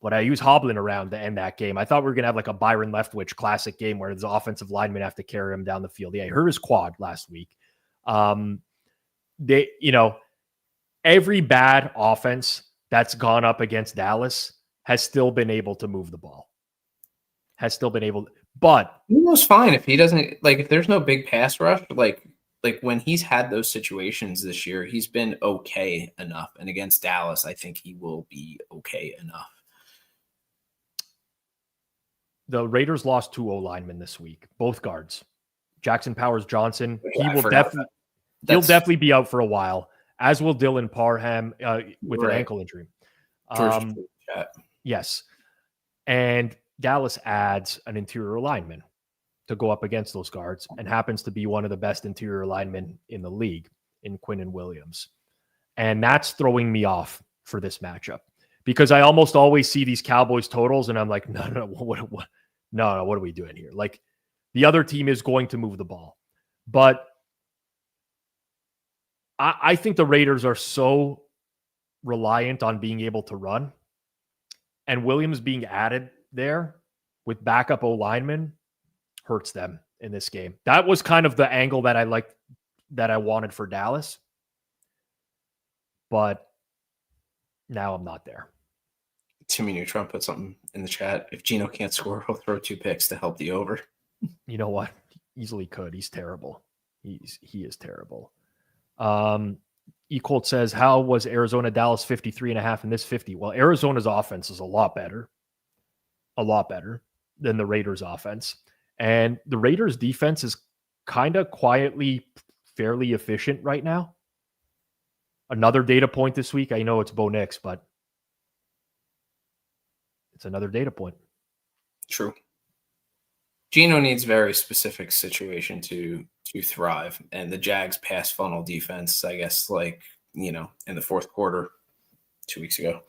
But I use hobbling around to end that game. I thought we were going to have like a Byron Leftwich classic game where the offensive linemen have to carry him down the field. Yeah, he hurt his quad last week. Every bad offense that's gone up against Dallas has still been able to move the ball. But Geno's fine if he doesn't, if there's no big pass rush, like when he's had those situations this year, he's been okay enough. And against Dallas, I think he will be okay enough. The Raiders lost 2 O-linemen this week, both guards. Jackson Powers-Johnson, Yeah, he'll definitely be out for a while, as will Dylan Parham with an ankle injury. Yes. And Dallas adds an interior lineman to go up against those guards and happens to be one of the best interior linemen in the league in Quinnen Williams. And that's throwing me off for this matchup because I almost always see these Cowboys totals and I'm like, no, what are we doing here? Like the other team is going to move the ball, but I think the Raiders are so reliant on being able to run, and Williams being added there with backup O-linemen hurts them in this game. That was kind of the angle that I liked, that I wanted for Dallas, but now I'm not there. Timmy Neutron put something in the chat. If Geno can't score, he'll throw 2 picks to help the over. You know what? Easily could. He's terrible. He is terrible. Ecolt says, how was Arizona Dallas 53.5 in this 50? Well, Arizona's offense is a lot better than the Raiders offense. And the Raiders defense is kind of quietly fairly efficient right now. Another data point this week. I know it's Bo Nix, but it's another data point. True. Geno needs very specific situation to thrive. And the Jags pass funnel defense, I guess, like, you know, in the fourth quarter 2 weeks ago.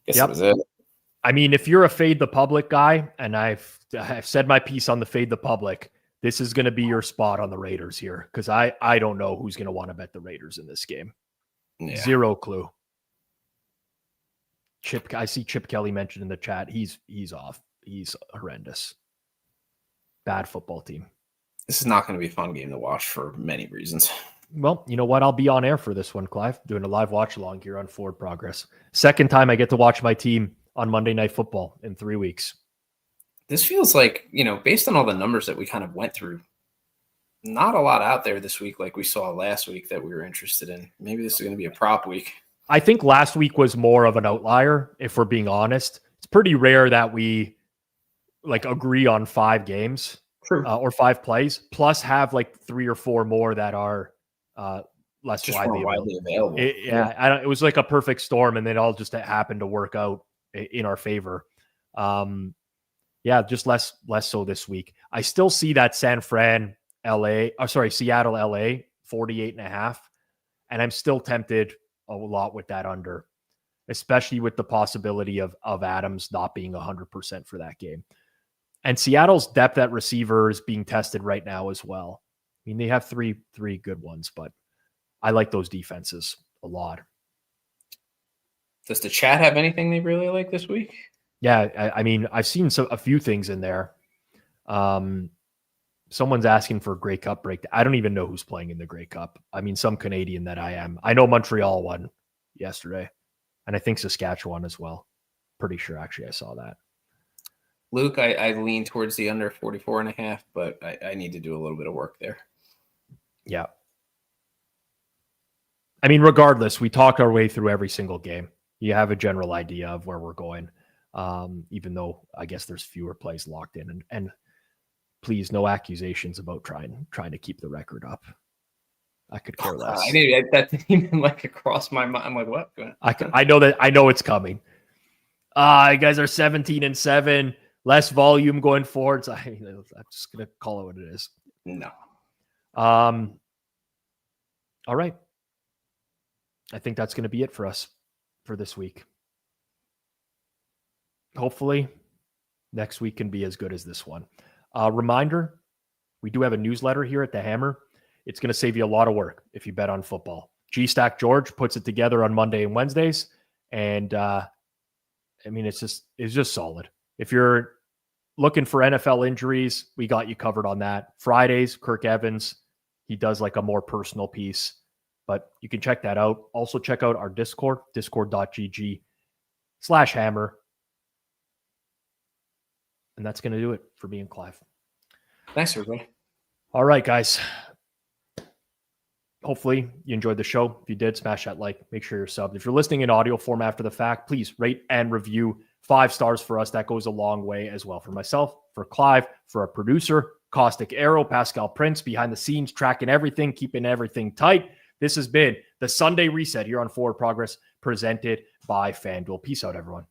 That was it. I mean, if you're a fade the public guy, and I've said my piece on the fade the public, this is going to be your spot on the Raiders here because I don't know who's going to want to bet the Raiders in this game. Yeah. Zero clue. I see Chip Kelly mentioned in the chat. He's off. He's horrendous. Bad football team. This is not going to be a fun game to watch for many reasons. Well, you know what? I'll be on air for this one, Clive, doing a live watch along here on Forward Progress. Second time I get to watch my team on Monday Night Football in 3 weeks. This feels like, you know, based on all the numbers that we kind of went through, not a lot out there this week like we saw last week that we were interested in. Maybe this is going to be a prop week. I think last week was more of an outlier, if we're being honest. It's pretty rare that we like agree on 5 games or 5 plays, plus have like 3 or 4 more that are less just widely available. It was like a perfect storm, and it all just happened to work out in our favor. Just less so this week. I still see that Seattle, LA 48.5, and I'm still tempted a lot with that under, especially with the possibility of Adams not being 100% for that game. And Seattle's depth at receiver is being tested right now as well. I mean, they have three good ones, but I like those defenses a lot. Does the chat have anything they really like this week? Yeah, I mean, I've seen a few things in there. Someone's asking for a Grey Cup break. I don't even know who's playing in the Grey Cup. I mean, some Canadian that I am. I know Montreal won yesterday, and I think Saskatchewan as well. Pretty sure, actually, I saw that. Luke, I lean towards the under 44.5, but I need to do a little bit of work there. Yeah. I mean, regardless, we talked our way through every single game. You have a general idea of where we're going, even though I guess there's fewer plays locked in. And please, no accusations about trying to keep the record up. I could care less. That didn't even like cross my mind. I'm like, what? I know it's coming. You guys are 17-7, less volume going forward. So I'm just gonna call it what it is. No. All right. I think that's going to be it for us for this week. Hopefully next week can be as good as this one. Reminder, we do have a newsletter here at the Hammer. It's going to save you a lot of work if you bet on football. G-Stack George puts it together on Monday and Wednesdays. And I mean, it's just solid. If you're looking for NFL injuries, we got you covered on that. Fridays, Kirk Evans, he does like a more personal piece. But you can check that out. Also check out our Discord, discord.gg/hammer. And that's going to do it for me and Clive. Thanks, everybody. All right, guys. Hopefully you enjoyed the show. If you did, smash that like, make sure you're subbed. If you're listening in audio form after the fact, please rate and review. 5 stars for us. That goes a long way as well. For myself, for Clive, for our producer, Caustic Arrow, Pascal Prince, behind the scenes, tracking everything, keeping everything tight. This has been the Sunday Reset here on Forward Progress, presented by FanDuel. Peace out, everyone.